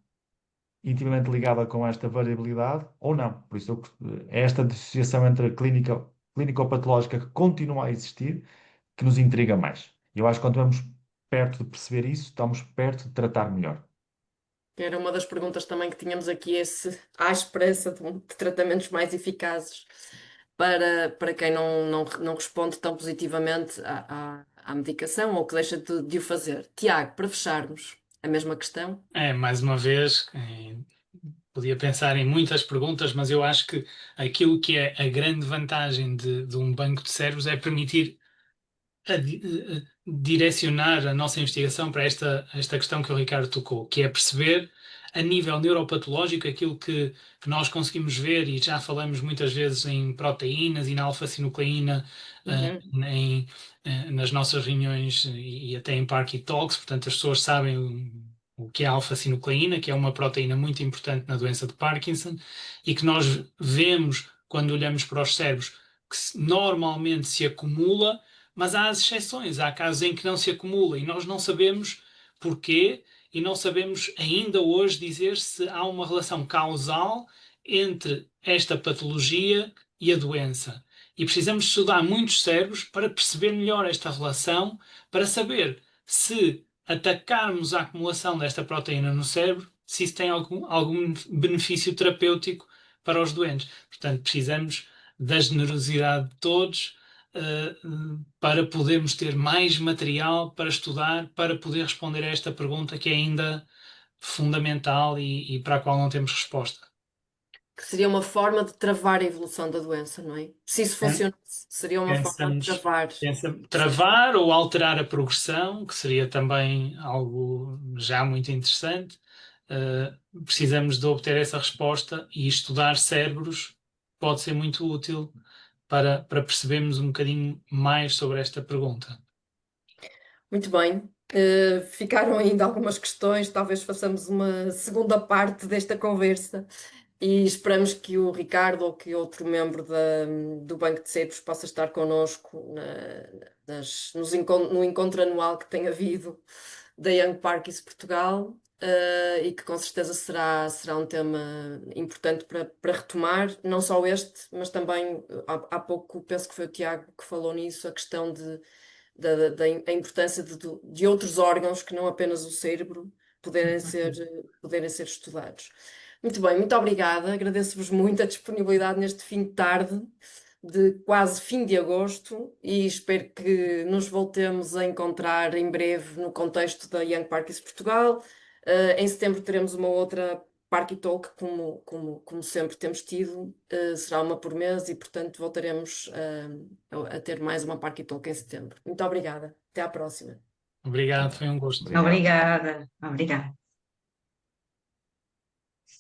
intimamente ligada com esta variabilidade ou não. Por isso, é esta dissociação entre a clínico-patológica que continua a existir que nos intriga mais. Eu acho que quando estamos perto de perceber isso, estamos perto de tratar melhor. que era uma das perguntas também que tínhamos aqui, há esperança de tratamentos mais eficazes para quem não responde tão positivamente à medicação ou que deixa de o fazer. Tiago, para fecharmos, a mesma questão? Mais uma vez, podia pensar em muitas perguntas, mas eu acho que aquilo que é a grande vantagem de um banco de cérebros é permitir direcionar a nossa investigação para esta questão que o Ricardo tocou, que é perceber a nível neuropatológico aquilo que nós conseguimos ver, e já falamos muitas vezes em proteínas e na alfa-sinucleína, Uhum. nas nossas reuniões e até em Parky Talks. Portanto, as pessoas sabem o que é a alfa-sinucleína, que é uma proteína muito importante na doença de Parkinson e que nós vemos quando olhamos para os cérebros que normalmente se acumula, mas há as exceções, há casos em que não se acumula e nós não sabemos porquê e não sabemos ainda hoje dizer se há uma relação causal entre esta patologia e a doença. E precisamos estudar muitos cérebros para perceber melhor esta relação, para saber se atacarmos a acumulação desta proteína no cérebro, se isso tem algum benefício terapêutico para os doentes. Portanto, precisamos da generosidade de todos, para podermos ter mais material para estudar, para poder responder a esta pergunta que é ainda fundamental e para a qual não temos resposta. Que seria uma forma de travar a evolução da doença, não é? Se isso Pen- funcionasse, seria uma forma de Pensamos, travar. travar ou alterar a progressão, que seria também algo já muito interessante. Precisamos de obter essa resposta, e estudar cérebros pode ser muito útil para percebermos um bocadinho mais sobre esta pergunta. Muito bem. Ficaram ainda algumas questões, talvez façamos uma segunda parte desta conversa e esperamos que o Ricardo ou que outro membro do Banco de Cérebros possa estar connosco no encontro anual que tem havido da Young Parkies Portugal, e que com certeza será um tema importante para retomar, não só este, mas também há pouco penso que foi o Tiago que falou nisso, a questão a importância de outros órgãos que não apenas o cérebro poderem ser estudados. Muito bem, muito obrigada. Agradeço-vos muito a disponibilidade neste fim de tarde, de quase fim de agosto, e espero que nos voltemos a encontrar em breve no contexto da Young Parkies Portugal. Em setembro teremos uma outra Parky Talk, como sempre temos tido. Será uma por mês e, portanto, voltaremos a ter mais uma Parky Talk em setembro. Muito obrigada. Até à próxima. Obrigado, foi um gosto. Obrigado. Obrigada, obrigada.